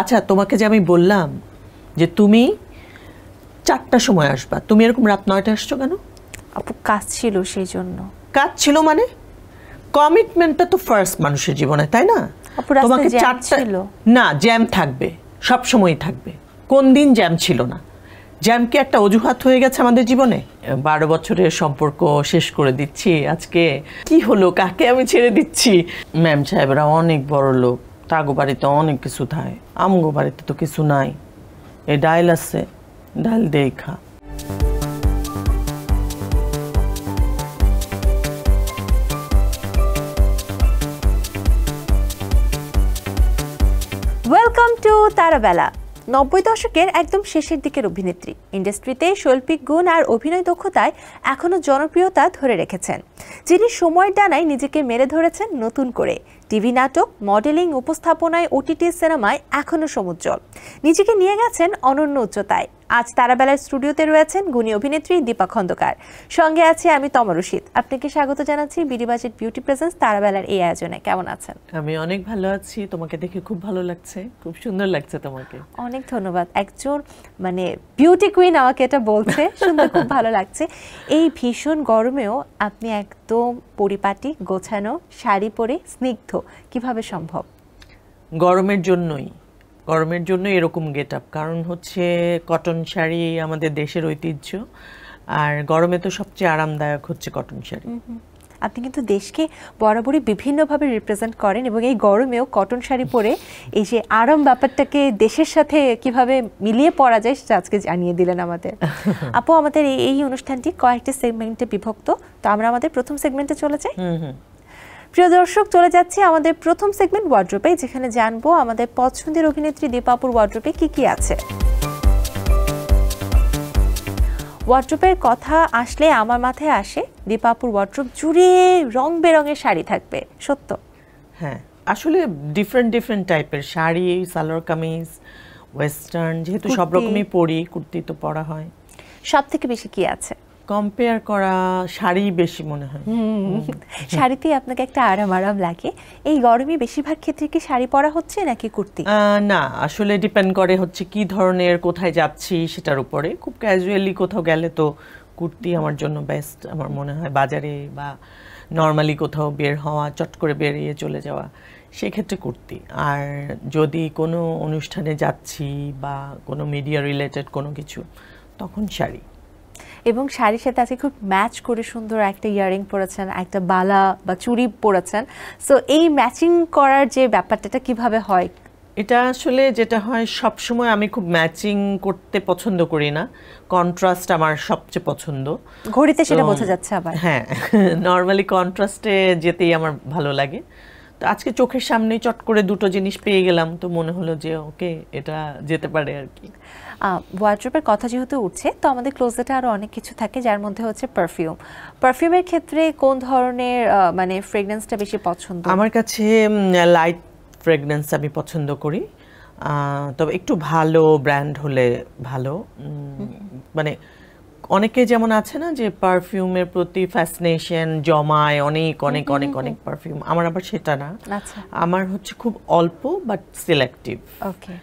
আচ্ছা, তোমাকে যে আমি বললাম যে তুমি 4টার সময় আসবা, তুমি এরকম রাত 9টায় আসছো কেন? আপু কাজ ছিল সেই জন্য। কাজ ছিল মানে? কমিটমেন্টটা তো ফার্স্ট মানুষের জীবনে, তাই না? আপু রাস্তায় জ্যাম ছিল। না, জ্যাম থাকবে, সব সময় থাকবে। কোন দিন জ্যাম ছিল না? জ্যাম কি একটা অজুহাত হয়ে গেছে আমাদের জীবনে? 12 বছরের সম্পর্ক শেষ করে দিচ্ছি আজকে। কি হলো, কাকে আমি ছেড়ে দিচ্ছি? ম্যাম সাহেবরা অনেক বড় লোক, তাগো বাড়িতে অনেক কিছু থাকে, আমগো বাড়িতে তো কিছু নাই। এই ডাইল আছে, ডাইল দেই খা। Welcome to তারাবেলা। 90 দশকের একদম শেষের দিকের অভিনেত্রী, ইন্ডাস্ট্রিতে শৈল্পিক গুণ আর অভিনয় দক্ষতায় এখনও জনপ্রিয়তা ধরে রেখেছেন, যিনি সময়ের ডানায় নিজেকে মেলে ধরেছেন নতুন করে। টিভি নাটক, মডেলিং, উপস্থাপনায়, ওটিটি সিনেমায় এখনও সমুজ্জ্বল, নিজেকে নিয়ে গেছেন অনন্য উচ্চতায়। আজ তারাবেলার স্টুডিওতে রয়েছেন গুণী অভিনেত্রী দীপা খন্দকার, সঙ্গে আছে আমি তমা রশিদ। আপনাকে স্বাগত জানাচ্ছি বিডি বাজেট বিউটি প্রেজেন্স তারাবেলার এই আয়োজনে। কেমন আছেন? আমি অনেক ভালো আছি, তোমাকে দেখে খুব ভালো লাগছে, খুব সুন্দর লাগছে তোমাকে। অনেক ধন্যবাদ। একজন বিউটি কুইন আমাকে এটা বলছে, শুনতে খুব ভালো লাগছে। এই ভীষণ গরমেও আপনি একদম পরিপাটি, গোছানো, শাড়ি পরে স্নিগ্ধ, কিভাবে সম্ভব? গরমের জন্য এরকম গেট আপ। কারণ হচ্ছে কটন শাড়ি আমাদের দেশের ঐতিহ্য, আর গরমে তো সবচেয়ে আরামদায়ক হচ্ছে কটন শাড়ি। আপনি কিন্তু দেশকে বরাবরই বিভিন্নভাবে রিপ্রেজেন্ট করেন, এবং এই গরমেও কটন শাড়ি পরে এই যে আরাম ব্যাপারটাকে দেশের সাথে কিভাবে মিলিয়ে পড়া যায় সেটা আজকে জানিয়ে দিলেন আমাদের। আপু, আমাদের এই অনুষ্ঠানটি কয়েকটি সেগমেন্টে বিভক্ত, তো আমরা আমাদের প্রথম সেগমেন্টে চলে যাই। প্রিয় দর্শক, চলে যাচ্ছি আমাদের প্রথম সেগমেন্ট ওয়ার্ড্রোবে, যেখানে জানবো আমাদের পছন্দের অভিনেত্রী দীপাপুর ওয়ার্ড্রোবে কি কি আছে। ওয়ার্ড্রোবের কথা আসলে আমার মাথায় আসে দীপাপুর ওয়ার্ড্রোব জুড়ে রং বেরঙের শাড়ি থাকবে, সত্য? হ্যাঁ, আসলে ডিফারেন্ট টাইপের শাড়ি, সালোয়ার কামিজ, ওয়েস্টার্ন, যেহেতু সব রকমই পরি, কুর্তি তো পরা হয়। সব থেকে বেশি কি আছে? কম্পেয়ার করা শাড়ি বেশি মনে হয়। শাড়িতেই আপনাকে একটা আরাম লাগে। এই গরমে বেশিরভাগ ক্ষেত্রে কি শাড়ি পরা হচ্ছে নাকি কুর্তি? না, আসলে ডিপেন্ড করে হচ্ছে কি ধরনের, কোথায় যাচ্ছি সেটার উপরে। খুব ক্যাজুয়ালি কোথাও গেলে তো কুর্তি আমার জন্য বেস্ট আমার মনে হয়। বাজারে বা নর্মালি কোথাও বের হওয়া, চট করে বেরিয়ে চলে যাওয়া, সেক্ষেত্রে কুর্তি। আর যদি কোনো অনুষ্ঠানে যাচ্ছি বা কোনো মিডিয়া রিলেটেড কোনো কিছু, তখন শাড়ি। এবং শাড়ির সাথে আজকে খুব ম্যাচ করে সুন্দর একটা ইয়ারিং পরেছেন, একটা বালা বা চুড়ি পরেছেন। সো এই ম্যাচিং করার যে ব্যাপারটা কিভাবে হয়? এটা আসলে যেটা হয়, সব সময় আমি খুব ম্যাচিং করতে পছন্দ করি না, কন্ট্রাস্ট আমার সবচেয়ে পছন্দ। ঘড়িতে সেটা বোঝা যাচ্ছে আবার। হ্যাঁ, নর্মালি কন্ট্রাস্টে যেতেই আমার ভালো লাগে। তো আজকে চোখের সামনেই চট করে দুটো জিনিস পেয়ে গেলাম, তো মনে হলো যে ওকে, এটা যেতে পারে আর কি। ওয়ার্ড্রোবের কথা যেহেতু উঠছে, তো আমাদের ক্লোজেটে আরও অনেক কিছু থাকে, যার মধ্যে হচ্ছে পারফিউমের ক্ষেত্রে কোন ধরনের ফ্রেগরেন্সটা বেশি পছন্দ? আমার কাছে লাইট ফ্রেগরেন্স আমি পছন্দ করি, তবে একটু ভালো ব্র্যান্ড হলে ভালো। অনেকে যেমন আছে না যে পারফিউমের প্রতি ফ্যাসিনেশন জমায়, অনেক অনেক অনেক অনেক পারফিউম, আমার আবার সেটা না। আমার হচ্ছে খুব অল্প বাট সিলেক্টিভ। ওকে,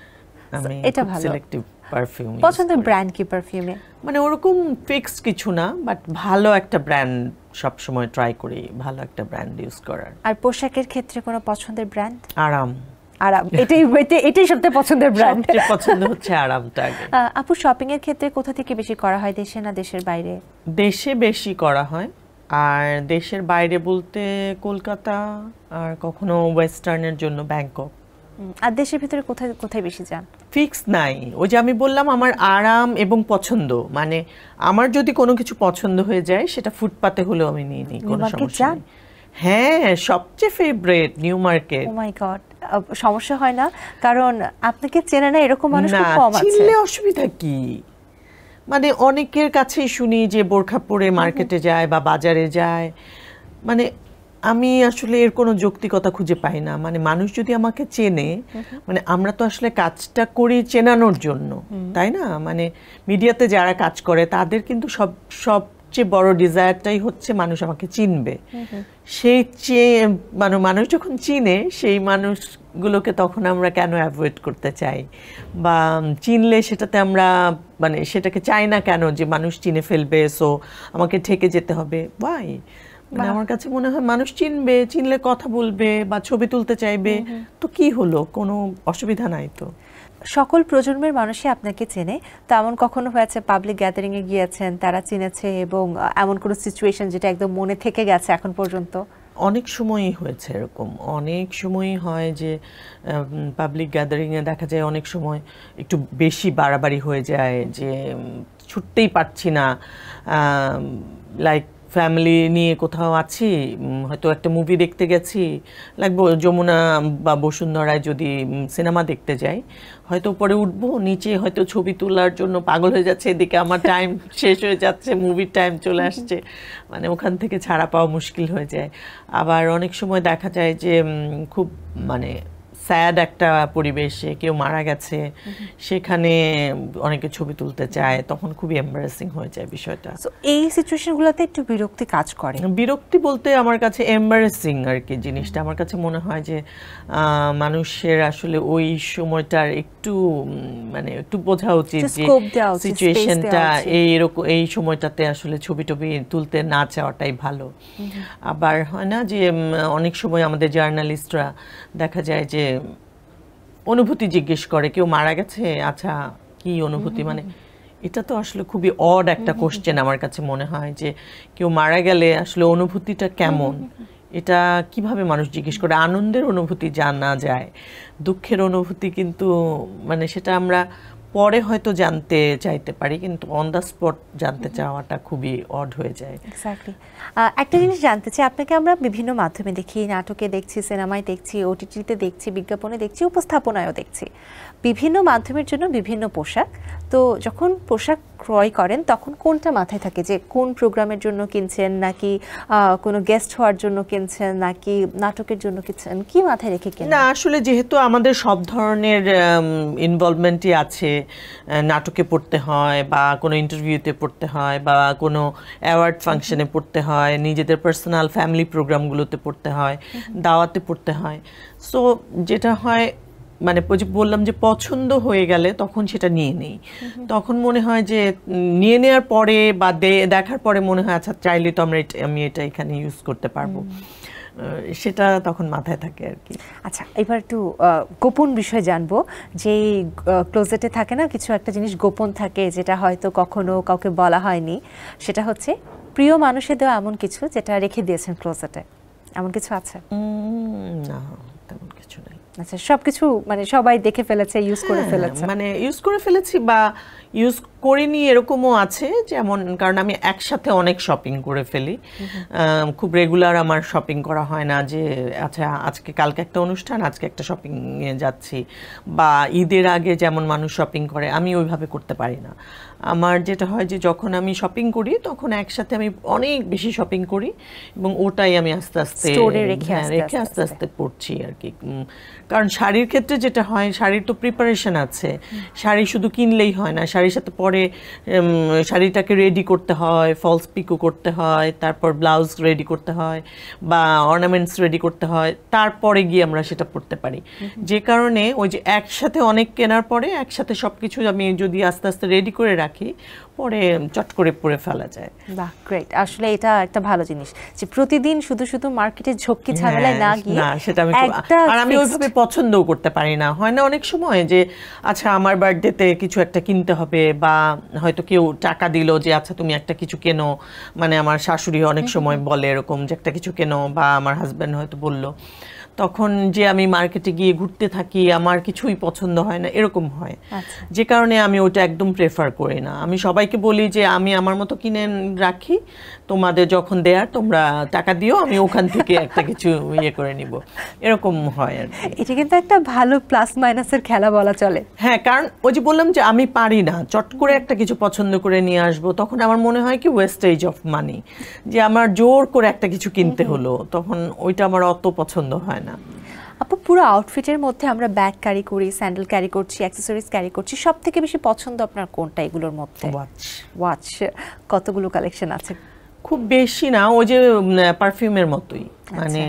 আমি এটা ভালো। Selective perfume. পছন্দের ব্র্যান্ড কি পারফিউমে? ওরকম ফিক্সড কিছু না, বাট ভালো একটা ব্র্যান্ড সব সময় ট্রাই করি, ভালো একটা ব্র্যান্ড ইউজ করার। আর পোশাকের ক্ষেত্রে কোনো পছন্দের ব্র্যান্ড? আরাম, এটাই সবচেয়ে পছন্দের ব্র্যান্ড। পছন্দ হচ্ছে আরামটা আগে। আপু, শপিং এর ক্ষেত্রে কোথা থেকে বেশি করা হয়, দেশে না দেশের বাইরে? দেশে বেশি করা হয়, আর দেশের বাইরে বলতে কলকাতা, আর কখনো ওয়েস্টার্নের জন্য ব্যাংকক। আর দেশের ভিতরে কোথায় কোথায় বেশি যান? ফিক্স নাই, ওই যে আমি বললাম আমার আরাম এবং পছন্দ। আমার যদি কোনো কিছু পছন্দ হয়ে যায়, সেটা ফুটপাতে হলেও আমি নিয়ে নিই, কোনো সমস্যা নেই। হ্যাঁ, সবচেয়ে ফেভারিট নিউ মার্কেট। ও মাই গড, সমস্যা হয় না? কারণ আপনাকে চেনে না এরকম মানুষ খুব কম আছে। চিনলে অসুবিধা কি? অনেকের কাছেই শুনি যে বোরখা পরে মার্কেটে যায় বা বাজারে যায়। আমি আসলে এর কোনো যৌক্তিকতা খুঁজে পাই না। মানুষ যদি আমাকে চেনে, আমরা তো আসলে কাজটা করি চেনানোর জন্য, তাই না? মিডিয়াতে যারা কাজ করে তাদের কিন্তু সব সবচেয়ে বড় ডিজায়ারটাই হচ্ছে মানুষ আমাকে চিনবে। সেই মানে মানুষ যখন চিনে সেই মানুষগুলোকে তখন আমরা কেন অ্যাভয়েড করতে চাই, বা চিনলে সেটাতে আমরা মানে সেটাকে চাই না কেন যে মানুষ চিনে ফেলবে, সো আমাকে ঠেকে যেতে হবে। ওয়াই? মানে আমার কাছে মনে হয় মানুষ চিনবে, চিনলে কথা বলবে বা ছবি তুলতে চাইবে, তো কি হলো, কোনো অসুবিধা নাই তো। সকল প্রজন্মের মানুষই আপনাকে চেনে, তো এমন কখনো হয়েছে পাবলিক গ্যাদারিংয়ে গিয়েছেন, তারা চিনেছে এবং এমন কোনো সিচুয়েশন যেটা একদম মনে থেকে গেছে এখন পর্যন্ত? অনেক সময়ই হয়েছে এরকম, অনেক সময়ই হয় যে পাবলিক গ্যাদারিংয়ে দেখা যায় অনেক সময় একটু বেশি বাড়াবাড়ি হয়ে যায়, যে ছুটতেই পারছি না। লাইক ফ্যামিলি নিয়ে কোথাও আছি, হয়তো একটা মুভি দেখতে গেছি, লাইক যমুনা বা বসুন্ধরায় যদি সিনেমা দেখতে যাই, হয়তো উপরে উঠবো, নিচে হয়তো ছবি তোলার জন্য পাগল হয়ে যাচ্ছে, এদিকে আমার টাইম শেষ হয়ে যাচ্ছে, মুভির টাইম চলে আসছে, মানে ওখান থেকে ছাড়া পাওয়া মুশকিল হয়ে যায়। আবার অনেক সময় দেখা যায় যে খুব মানে স্যাড একটা পরিবেশে কেউ মারা গেছে, সেখানে অনেকে ছবি তুলতে চায়, তখন খুবই এম্বারেসিং হয়ে যায় বিষয়টা। এই সিচুয়েশনগুলোতে একটু বিরক্তি কাজ করে। বিরক্তি বলতে আমার কাছে এম্বারেসিং আর কি জিনিসটা। আমার কাছে মনে হয় যে মানুষের আসলে ওই সময়টার একটু মানে একটু বোঝা উচিত যে সিচুয়েশনটা এইরকম, এই সময়টাতে আসলে ছবি টবি তুলতে না চাওয়াটাই ভালো। আবার হয় না যে অনেক সময় আমাদের জার্নালিস্টরা দেখা যায় যে অনুভূতি জিজ্ঞেস করে, কেউ মারা গেছে, আচ্ছা কি অনুভূতি, মানে এটা তো আসলে খুবই অড একটা কোশ্চেন আমার কাছে মনে হয়, যে কেউ মারা গেলে আসলে অনুভূতিটা কেমন, এটা কিভাবে মানুষ জিজ্ঞেস করে। আনন্দের অনুভূতি জানা যায়, দুঃখের অনুভূতি কিন্তু মানে সেটা আমরা পরে হয়তো জানতে চাইতে পারি, কিন্তু অন দ্য স্পট জানতে চাওয়াটা খুবই অড হয়ে যায়। এক্স্যাক্টলি। একটা জিনিস জানতে চাই, আপনাকে আমরা বিভিন্ন মাধ্যমে দেখি, নাটকে দেখছি, সিনেমায় দেখছি, ওটিটিতে দেখছি, বিজ্ঞাপনে দেখছি, উপস্থাপনায়ও দেখছি, বিভিন্ন মাধ্যমের জন্য বিভিন্ন পোশাক। তো যখন পোশাক ক্রয় করেন তখন কোনটা মাথায় থাকে, যে কোন প্রোগ্রামের জন্য কিনছেন, নাকি কোনো গেস্ট হওয়ার জন্য কিনছেন, নাকি নাটকের জন্য কিনছেন, কি মাথায় রেখে কেনেন? না আসলে যেহেতু আমাদের সব ধরনের ইনভলভমেন্টই আছে, নাটকে পড়তে হয় বা কোনো ইন্টারভিউতে পড়তে হয় বা কোনো অ্যাওয়ার্ড ফাংশনে পড়তে হয়, নিজেদের পার্সোনাল ফ্যামিলি প্রোগ্রামগুলোতে পড়তে হয়, দাওয়াতে পড়তে হয়। সো যেটা হয় মানে বললাম যে পছন্দ হয়ে গেলে তখন সেটা নিয়ে নেই। তখন মনে হয় যে নিয়ে নেওয়ার পরে বা দেখার পরে মনে হয় আচ্ছা চাইলে তো আমি এটা এখানে ইউজ করতে পারবো, সেটা তখন মাথায় থাকে আর কি। আচ্ছা, এবার একটু গোপন বিষয় জানবো, যে ক্লোজেটে থাকে না কিছু একটা জিনিস গোপন থাকে, যেটা হয়তো কখনো কাউকে বলা হয়নি, সেটা হচ্ছে প্রিয় মানুষের দেওয়া এমন কিছু যেটা রেখে দিয়েছেন ক্লোজেটে, এমন কিছু আছে? না তেমন কিছু নেই। আচ্ছা, সবকিছু মানে সবাই দেখে ফেলেছে, ইউজ করে ফেলেছে? মানে ইউজ করে ফেলেছি বা ইউজ করিনি এরকমও আছে, যেমন কারণ আমি একসাথে অনেক শপিং করে ফেলি, খুব রেগুলার আমার শপিং করা হয় না, যে আচ্ছা আজকে কালকে একটা অনুষ্ঠান, আজকে একটা শপিং নিয়ে যাচ্ছি, বা ঈদের আগে যেমন মানুষ শপিং করে আমি ওইভাবে করতে পারি না। আমার যেটা হয় যে যখন আমি শপিং করি তখন একসাথে আমি অনেক বেশি শপিং করি এবং ওটাই আমি আস্তে আস্তে রেখে আস্তে আস্তে পড়ছি আর কি। কারণ শাড়ির ক্ষেত্রে যেটা হয়, শাড়ির তো প্রিপারেশন আছে, শাড়ি শুধু কিনলেই হয় না, শাড়ির সাথে পরে শাড়িটাকে রেডি করতে হয়, ফলস পিকো করতে হয়, তারপর ব্লাউজ রেডি করতে হয় বা অর্নামেন্টস রেডি করতে হয়, তারপরে গিয়ে আমরা সেটা পরতে পারি। যে কারণে ওই যে একসাথে অনেক কেনার পরে একসাথে সব কিছু আমি যদি আস্তে আস্তে রেডি করে রাখি, পরে চট করে পরে ফেলা যায়। বাহ, গ্রেট। আসলে এটা একটা ভালো জিনিস যে প্রতিদিন শুধু শুধু মার্কেটে ঝক্কি ঝামেলায় না গিয়ে, না সেটা আমি ওইভাবে পছন্দও করতে পারি না। হয় না অনেক সময় যে আচ্ছা আমার বার্থডেতে কিছু একটা কিনতে হবে, বা হয়তো কেউ টাকা দিল যে আচ্ছা তুমি একটা কিছু কেনো, মানে আমার শাশুড়ি অনেক সময় বলে এরকম যে একটা কিছু কেনো, বা আমার হাজব্যান্ড হয়তো বলল, তখন যে আমি মার্কেটে গিয়ে ঘুরতে থাকি, আমার কিছুই পছন্দ হয় না, এরকম হয়। যে কারণে আমি ওটা একদম প্রেফার করি না। আমি সবাইকে বলি যে আমি আমার মতো কিনে রাখি, তোমাদের যখন দেয়ার তোমরা টাকা দিও, আমি ওখান থেকে একটা কিছু ইয়ে করে নিব, এরকম হয় আর কি। এটা কিন্তু একটা ভালো প্লাস মাইনাসের খেলা বলা চলে। হ্যাঁ, কারণ ওই যে বললাম যে আমি পারি না চট করে একটা কিছু পছন্দ করে নিয়ে আসবো, তখন আমার মনে হয় কি ওয়েস্টেজ অফ মানি, যে আমার জোর করে একটা কিছু কিনতে হলো, তখন ওইটা আমার অত পছন্দ হয় না। আপু পুরো আউটফিটের মধ্যে আমরা ব্যাগ ক্যারি করি, স্যান্ডেল ক্যারি করছি, অ্যাক্সেসরিজ ক্যারি করছি, সব থেকে বেশি পছন্দ আপনার কোনটা এগুলোর মধ্যে? ওয়াচ। কতগুলো কালেকশন আছে? খুব বেশি না, ওই যে পারফিউমের মতোই, মানে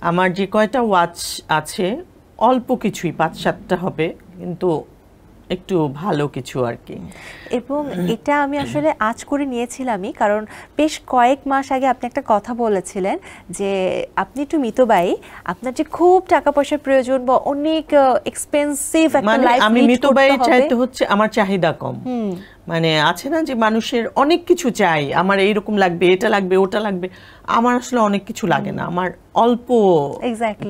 আমার যে কয়টা ওয়াচ আছে অল্প কিছুই, 5-7টা হবে, কিন্তু একটু ভালো কিছু আর কি। এবং এটা আমি আসলে আজ করে নিয়েছিলামই, কারণ বেশ কয়েক মাস আগে আপনি একটা কথা বলেছিলেন যে আপনি একটু মিতব্যয়ী, আপনার যে খুব টাকা পয়সার প্রয়োজন বা অনেক এক্সপেন্সিভ একটা লাইফ আমি মিতব্যয়ী চাইতে হচ্ছে আমার চাহিদা কম, মানে আছে না যে মানুষের অনেক কিছু চাই, আমার এইরকম লাগবে, এটা লাগবে, ওটা লাগবে, আমার আসলে অনেক কিছু লাগে না, আমার অল্প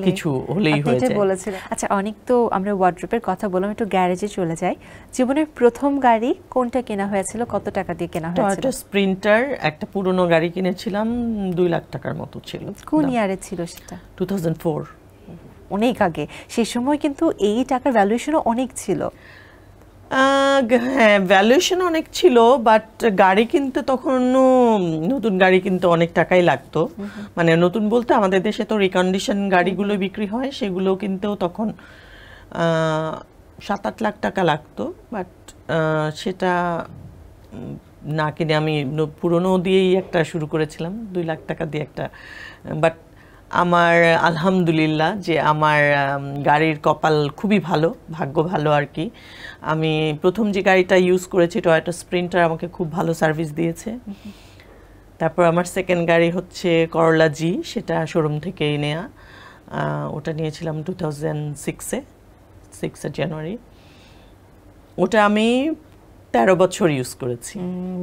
কিছু হলেই হয়ে যায়। বলেছিলেন। আচ্ছা, অনেক তো আমরা ওয়ার্ড্রোবের কথা বললাম, একটু গ্যারেজে চলে যাই। জীবনের প্রথম গাড়ি কোনটা কেনা হয়েছিল, কত টাকা দিয়ে কেনা হয়েছিল? টয়োটা স্প্রিন্টার, একটা পুরনো গাড়ি কিনেছিলাম, 2 লাখ টাকার মতো ছিল। কোন ইয়ারে ছিল সেটা? 2004। অনেক আগে। সেই সময় কিন্তু এই টাকার ভ্যালুয়েশনও অনেক ছিল। হ্যাঁ, ভ্যালুয়েশন অনেক ছিল, বাট গাড়ি কিনতে তখন, নতুন গাড়ি কিনতে অনেক টাকাই লাগতো। মানে নতুন বলতে আমাদের দেশে তো রিকন্ডিশন গাড়িগুলো বিক্রি হয়, সেগুলো কিনতেও তখন 7-8 লাখ টাকা লাগতো, বাট সেটা না কিনে আমি পুরনো দিয়েই একটা শুরু করেছিলাম, 2 লাখ টাকা দিয়ে একটা। বাট আমার আলহামদুলিল্লাহ যে আমার গাড়ির কপাল খুবই ভালো, ভাগ্য ভালো আর কি। আমি প্রথম যে গাড়িটা ইউজ করেছি টয়োটা স্প্রিন্টার, আমাকে খুব ভালো সার্ভিস দিয়েছে। তারপর আমার সেকেন্ড গাড়ি হচ্ছে করলা জি, সেটা শোরুম থেকেই নেয়া, ওটা নিয়েছিলাম 2006-এ, 6 জানুয়ারি। ওটা আমি 13 বছর ইউজ করেছি।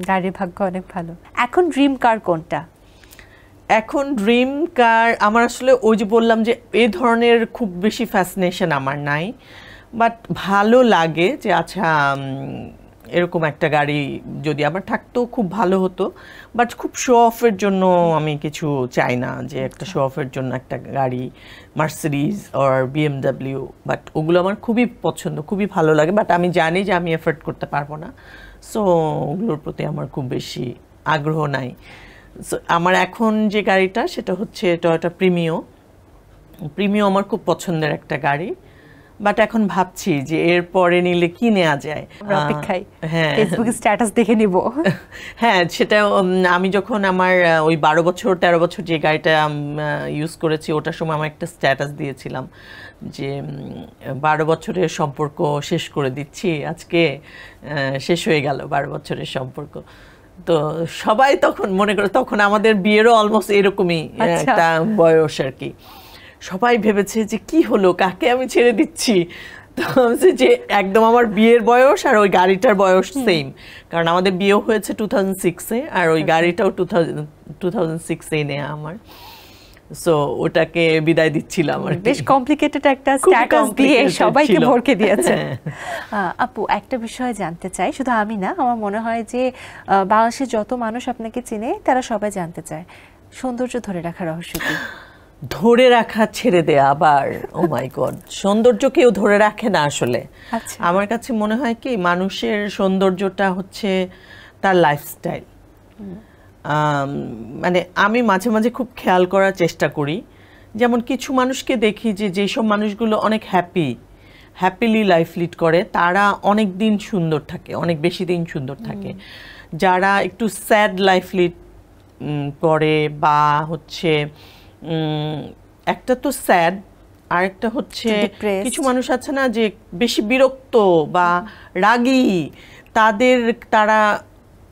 গাড়ির ভাগ্য অনেক ভালো। এখন ড্রিম কার কোনটা? এখন ড্রিম কার আমার আসলে ওই যে বললাম যে এই ধরনের খুব বেশি ফ্যাসিনেশন আমার নাই, বাট ভালো লাগে যে আচ্ছা এরকম একটা গাড়ি যদি আমার থাকতো খুব ভালো হতো, বাট খুব শো অফের জন্য আমি কিছু চাই না যে একটা শো অফের জন্য একটা গাড়ি, মার্সিডিজ অর BMW, বাট ওগুলো আমার খুবই পছন্দ, খুবই ভালো লাগে, বাট আমি জানি যে আমি এফোর্ড করতে পারবো না, সো ওগুলোর প্রতি আমার খুব বেশি আগ্রহ নাই। আমার এখন যে গাড়িটা সেটা হচ্ছে টয়োটা প্রিমিও আমার খুব পছন্দের একটা গাড়ি, বাট এখন ভাবছি যে এর পরে নিলে কি নেওয়া যায়। অপেক্ষায়, হ্যাঁ, ফেসবুকে স্ট্যাটাস দেখে নিব। হ্যাঁ, সেটা আমি যখন আমার ওই 12-13 বছর যে গাড়িটা ইউজ করেছি, ওটার সময় আমি একটা স্ট্যাটাস দিয়েছিলাম যে 12 বছরের সম্পর্ক শেষ করে দিচ্ছি, আজকে শেষ হয়ে গেল 12 বছরের সম্পর্ক। তো সবাই তখন মনে করে, তখন আমাদের বিয়েরও অলমোস্ট এরকমই একটা বয়স আর কি, সবাই ভেবেছে যে কি হলো, কাকে আমি ছেড়ে দিচ্ছি। তো যে একদম আমার বিয়ের বয়স আর ওই গাড়িটার বয়স সেম, কারণ আমাদের বিয়ে হয়েছে 2006-এ আর ওই গাড়িটাও 2006-এই নেয়া আমার। সো ওটাকে বিদায় দিচ্ছিলাম আর বেশ কমপ্লিকেটেড একটা স্ট্যাটাস দিয়ে সবাইকে ভরকে দিয়েছে। আপু, একটা বিষয় জানতে চাই, শুধু আমি না, আমার মনে হয় যে বাংলাদেশের যত মানুষ আপনাকে চিনে তারা সবাই জানতে চায়, সৌন্দর্য ধরে রাখার রহস্য কি? ধরে রাখা ছেড়ে দেয়া আবার, ও মাই গড, সৌন্দর্য কেউ ধরে রাখে না আসলে। আমার কাছে মনে হয় কি, মানুষের সৌন্দর্যটা হচ্ছে তার লাইফস্টাইল। মানে আমি মাঝে মাঝে খুব খেয়াল করার চেষ্টা করি, যেমন কিছু মানুষকে দেখি যে যেসব মানুষগুলো অনেক হ্যাপিলি লাইফ লিড করে তারা অনেক দিন সুন্দর থাকে, অনেক বেশি দিন সুন্দর থাকে। যারা একটু স্যাড লাইফ লিড করে বা হচ্ছে একটা তো স্যাড, আরেকটা হচ্ছে কিছু মানুষ আছে না যে বেশি বিরক্ত বা রাগী, তারা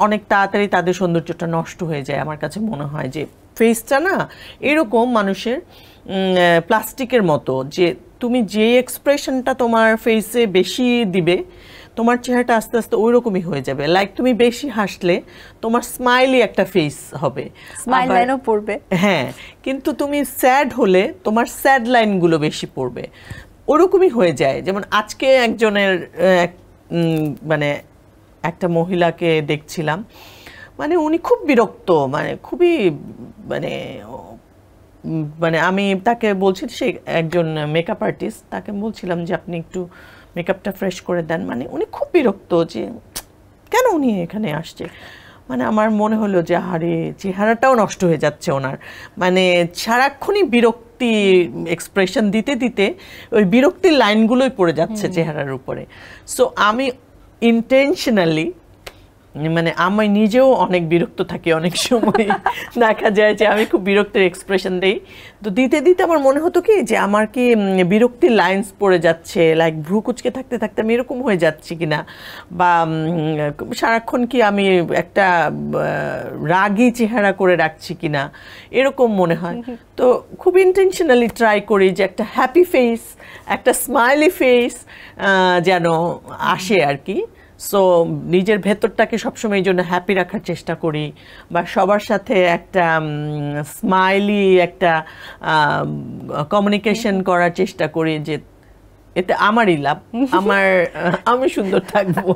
অনেক তাড়াতাড়ি তাদের সৌন্দর্যটা নষ্ট হয়ে যায়। আমার কাছে মনে হয় যে ফেসটা না এরকম মানুষের প্লাস্টিকের মতো, যে তুমি যে এক্সপ্রেশনটা তোমার ফেসে বেশি দিবে তোমার চেহারাটা আস্তে আস্তে ওই রকমই হয়ে যাবে। লাইক তুমি বেশি হাসলে তোমার স্মাইলি একটা ফেস হবে, স্মাইল লাইনও পড়বে। হ্যাঁ, কিন্তু তুমি স্যাড হলে তোমার স্যাড লাইনগুলো বেশি পড়বে, ওরকমই হয়ে যায়। যেমন আজকে একজনের মানে একটা মহিলাকে দেখছিলাম, মানে উনি খুব বিরক্ত, মানে খুবই মানে আমি তাকে বলছি, সে একজন মেকআপ আর্টিস্ট, তাকে বলছিলাম যে আপনি একটু মেকআপটা ফ্রেশ করে দেন, মানে উনি খুব বিরক্ত যে কেন উনি এখানে আসছে। মানে আমার মনে হলো যে আরে চেহারাটাও নষ্ট হয়ে যাচ্ছে ওনার, মানে সারাক্ষণই বিরক্ত বিরক্তি এক্সপ্রেশন দিতে দিতে ওই বিরক্তির লাইনগুলোই পড়ে যাচ্ছে চেহারার উপরে। সো আমি ইন্টেনশনালি, মানে আমি নিজেও অনেক বিরক্ত থাকি, অনেক সময় দেখা যায় যে আমি খুব বিরক্তির এক্সপ্রেশন দেই, তো দিতে দিতে আমার মনে হতো কি যে আমার কি বিরক্তির লাইন্স পড়ে যাচ্ছে, লাইক ভ্রু কুচকে থাকতে থাকতে আমি এরকম হয়ে যাচ্ছি কিনা, বা সারাক্ষণ কি আমি একটা রাগী চেহারা করে রাখছি কিনা এরকম মনে হয়। তো খুব ইন্টেনশনালি ট্রাই করি যে একটা হ্যাপি ফেস, একটা স্মাইলি ফেস যেন আসে আর কি। সো নিজের ভেতরটাকে সবসময় এই জন্য হ্যাপি রাখার চেষ্টা করি, বা সবার সাথে একটা স্মাইলি একটা কমিউনিকেশন করার চেষ্টা করি, যে এতে আমারই লাভ, আমি সুন্দর থাকবো,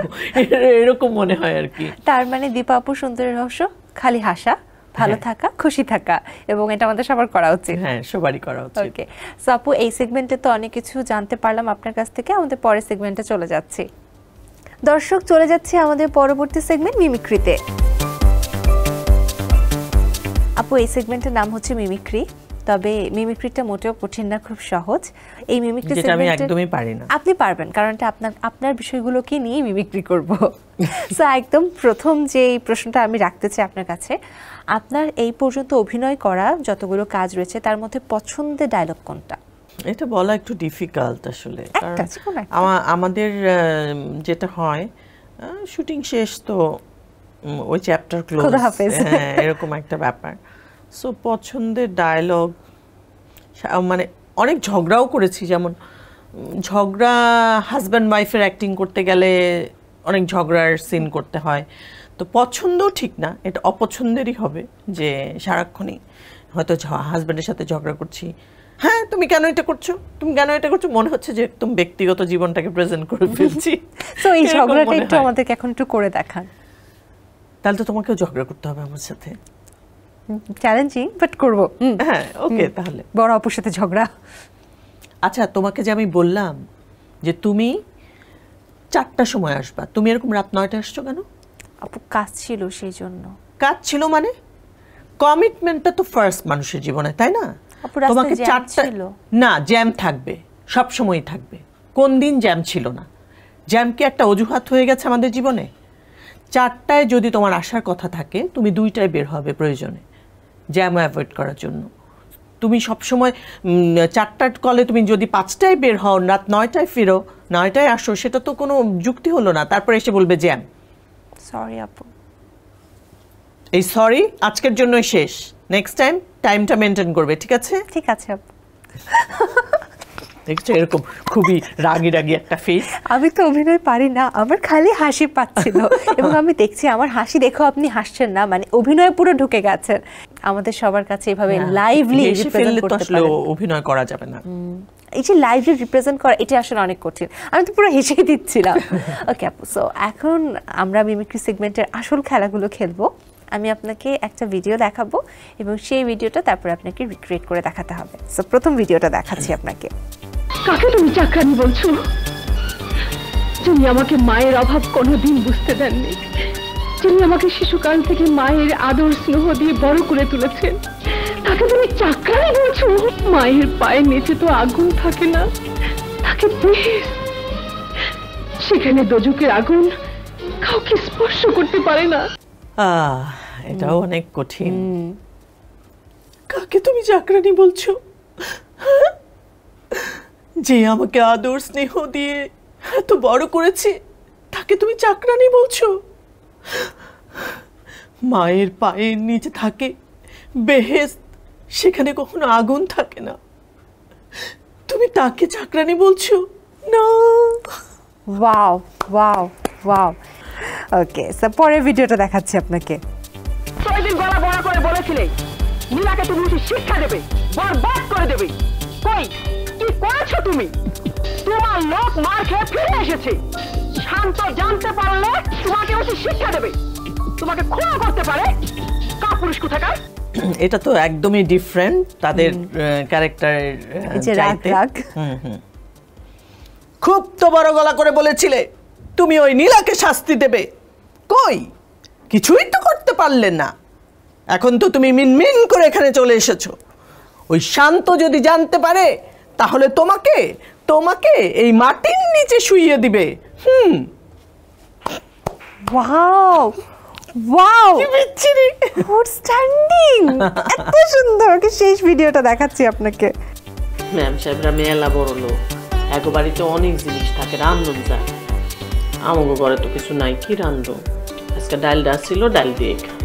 এরকম মনে হয় আর কি। তার মানে দীপা আপুর সুন্দরের রহস্য খালি হাসা, ভালো থাকা, খুশি থাকা, এবং এটা আমাদের সবার করা উচিত। হ্যাঁ, সবারই করা উচিত। ওকে, সো আপু এই সেগমেন্টে তো অনেক কিছু জানতে পারলাম আপনার কাছ থেকে, আমাদের পরের সেগমেন্টে চলে যাচ্ছি। দর্শক, চলে যাচ্ছে আমাদের পরবর্তী সেগমেন্ট মিমিক্রিতে। আপু এই সেগমেন্টের নাম হচ্ছে মিমিক্রি, তবে মিমিক্রিটা মোটেও কঠিন না, খুব সহজ। এই মিমিক্রি যেটা আমি একদমই পারি না। আপনি পারবেন, কারণ এটা আপনার বিষয়গুলোকে নিয়ে মিমিক্রি করব। সো একদম প্রথম যে প্রশ্নটা আমি রাখতে চাই আপনার কাছে, আপনার এই পর্যন্ত অভিনয় করা যতগুলো কাজ রয়েছে তার মধ্যে পছন্দের ডায়লগ কোনটা? এটা বলা একটু ডিফিকাল্ট আসলে, কারণ আমাদের যেটা হয় শুটিং শেষ তো ওই চ্যাপ্টার ক্লোজ, এরকম একটা ব্যাপার। সো পছন্দের ডায়লগ, মানে অনেক ঝগড়াও করেছি, যেমন ঝগড়া হাজব্যান্ড ওয়াইফের অ্যাক্টিং করতে গেলে অনেক ঝগড়ার সিন করতে হয়, তো পছন্দ ঠিক না, এটা অপছন্দেরই হবে, যে সারাক্ষণই হয়তো হাজব্যান্ডের সাথে ঝগড়া করছি, হ্যাঁ তুমি কেন এটা করছো, তুমি কেন এটা করছো, মনে হচ্ছে যে একদম ব্যক্তিগত জীবনটাকে প্রেজেন্ট করে ফেলছি। তো এই ঝগড়াটা একটু আমাদেরকে এখন একটু করে দেখান। তাহলে তো তোমাকেও ঝগড়া করতে হবে আমার সাথে। চ্যালেঞ্জিং বাট করব। হ্যাঁ, ওকে, তাহলে বড় আপুর সাথে ঝগড়া। আচ্ছা, তোমাকে যে আমি বললাম যে তুমি 4টার সময় আসবা, তুমি এরকম রাত 9টায় আসছো কেন? আপু কাজ ছিল, সেই জন্য। কাজ ছিল মানে? কমিটমেন্টটা তো ফার্স্ট মানুষের জীবনে, তাই না? তোমাকে 4টা না, জ্যাম থাকবে, সব সময়ই থাকবে। কোন দিন জ্যাম ছিল না? জ্যাম কি একটা অজুহাত হয়ে গেছে আমাদের জীবনে? 4টায় যদি তোমার আসার কথা থাকে, তুমি 2টায় বের হবে প্রয়োজনে, জ্যাম অ্যাভয়েড করার জন্য। তুমি সবসময় 4টার কলে তুমি যদি 5টায় বের হও, রাত 9টায় ফিরো, 9টায় আসো, সেটা তো কোনো যুক্তি হলো না। তারপরে এসে বলবে জ্যাম। সরি আপু। এই সরি আজকের জন্যই শেষ, নেক্সট টাইম টাইমটা মেনটেন করবে, ঠিক আছে? ঠিক আছে আপু। দেখছো, এরকম খুবই রাগি রাগি একটা ফেস। আমি তো অভিনয় পারি না, আমার খালি হাসি পাচ্ছিল, এবং আমি দেখছি আমার হাসি দেখো আপনি হাসছেন না, মানে অভিনয় পুরো ঢুকে গেছেন। আমাদের সবার কাছে এভাবে লাইভলি রিপ্রেজেন্ট করতে আসলে অভিনয় করা যাবে না। এই যে লাইভলি রিপ্রেজেন্ট করা, এটা আসলে অনেক কঠিন। আমি তো পুরো হেসেই দিচ্ছিলাম। ওকে আপু, সো এখন আমরা মিমিক্রি সেগমেন্টের আসল খেলাগুলো খেলবো। আমি আপনাকে একটা ভিডিও দেখাবো এবং সেই ভিডিওটা তারপরে আপনাকে রিক্রিয়েট করে দেখাতে হবে। সো প্রথম ভিডিওটা দেখাচ্ছি আপনাকে। কাকে তুমি চাকরানি বলছো? যিনি আমাকে মায়ের অভাব কোনোদিন বুঝতে দেননি, যিনি আমাকে শিশুকাল থেকে মায়ের আদর স্নেহ দিয়ে বড় করে তুলেছেন, তাকে তুমি চাকরানি বলছো? মায়ের পায়ের নিচে তো আগুন থাকে না, তাকে সেখানে দোজকের আগুন কাউকে স্পর্শ করতে পারে না। এটাও অনেক কঠিন। কাকে তুমি চাকরানি বলছো? যে আমাকে আদর স্নেহ দিয়ে এত বড় করেছে, তাকে তুমি চাকরানি বলছো? মায়ের পায়ের নিচে থাকে বেহেশত, সেখানে কখনো আগুন থাকে না, তুমি তাকে চাকরানি বলছো? না। Wow wow wow. Okay, so পরের ভিডিওটা দেখাচ্ছি আপনাকে। 6 দিন গলা বড় করে বলেছিলে নীলাকে তুমি শিক্ষা দেবে, বরবাদ করে দেবে। কই কি করেছো তুমি? তোমার লোক মার খেয়ে ফিরে এসেছে, শান্ত জানতে পারলে তোমাকে শিক্ষা দেবে, তোমাকে ক্ষমা করতে পারে। কাপুরুষ কোথাকার। এটা তো একদমই ডিফারেন্ট তাদের ক্যারেক্টারের চাইতে। খুব তো বড় গলা করে বলেছিলে তুমি ওই নীলাকে শাস্তি দেবে, কই কিছুই তো করতে পারলে না। এখন তো তুমি মিনমিন করে এখানে চলে এসেছো, ওই শান্ত যদি জানতে পারে তাহলে তোমাকে তোমাকে এই মাটির নিচে শুইয়ে দিবে। ওয়াও ওয়াও, কি বিচ্ছিরি! আউটস্ট্যান্ডিং, এত সুন্দর। ওকে, শেষ ভিডিওটা দেখাচ্ছি আপনাকে। ম্যাম সাহেবরা মেলা বড় লোক, এক বাড়িতে অনেক জিনিস থাকে, রান্ধন যায়। আমাকে ঘরে তো কিছু নাই, কি রান্ধো? আজকে ডালটা ছিল, ডাল দিয়ে খা।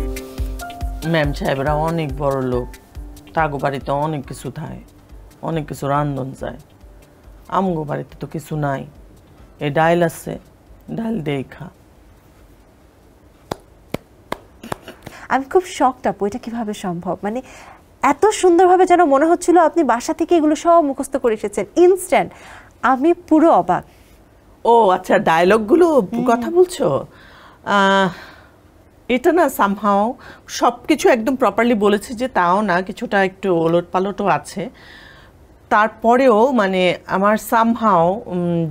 ম্যাম সাহেবরা অনেক বড় লোক, তাগো বাড়িতে অনেক কিছু থাকে, অনেক কিছু রান্ধন যায়। আমগো বাড়িতে তো কিছু নাই, এই ডাল আছে, ডাল দিয়ে খা। আমি খুব শকড আপু, এটা কিভাবে সম্ভব? মানে এত সুন্দরভাবে যেন মনে হচ্ছিল আপনি বাসা থেকে এগুলো সব মুখস্থ করে এসেছেন ইনস্ট্যান্ট। আমি পুরো অবাক। ও আচ্ছা, ডায়লগগুলো কথা বলছো? এটা না সামহাও সব কিছু একদম প্রপারলি বলেছে যে তাও না, কিছুটা একটু ওলট পালটও আছে। তারপরেও মানে আমার সামহাও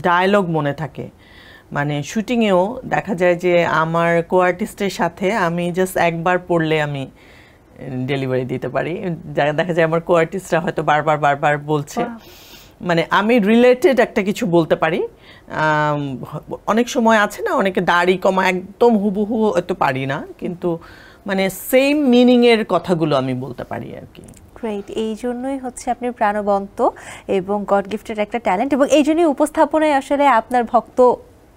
ডায়লগ মনে থাকে। মানে শুটিংয়েও দেখা যায় যে আমার কো আর্টিস্টের সাথে আমি জাস্ট একবার পড়লে আমি ডেলিভারি দিতে পারি। দেখা যায় আমার কো আর্টিস্টরা হয়তো বারবার বলছে, মানে আমি রিলেটেড একটা কিছু বলতে পারি। অনেক সময় আছে না, অনেকে দাড়ি কমা একদম হুবহু হয়তো পারি না, কিন্তু মানে সেম মিনিংয়ের কথাগুলো আমি বলতে পারি আর কি। গ্রেট, এই জন্যই হচ্ছে আপনি প্রাণবন্ত এবং গড গিফটেড একটা ট্যালেন্ট, এবং এই জন্যই উপস্থাপনায় আসলে আপনার ভক্ত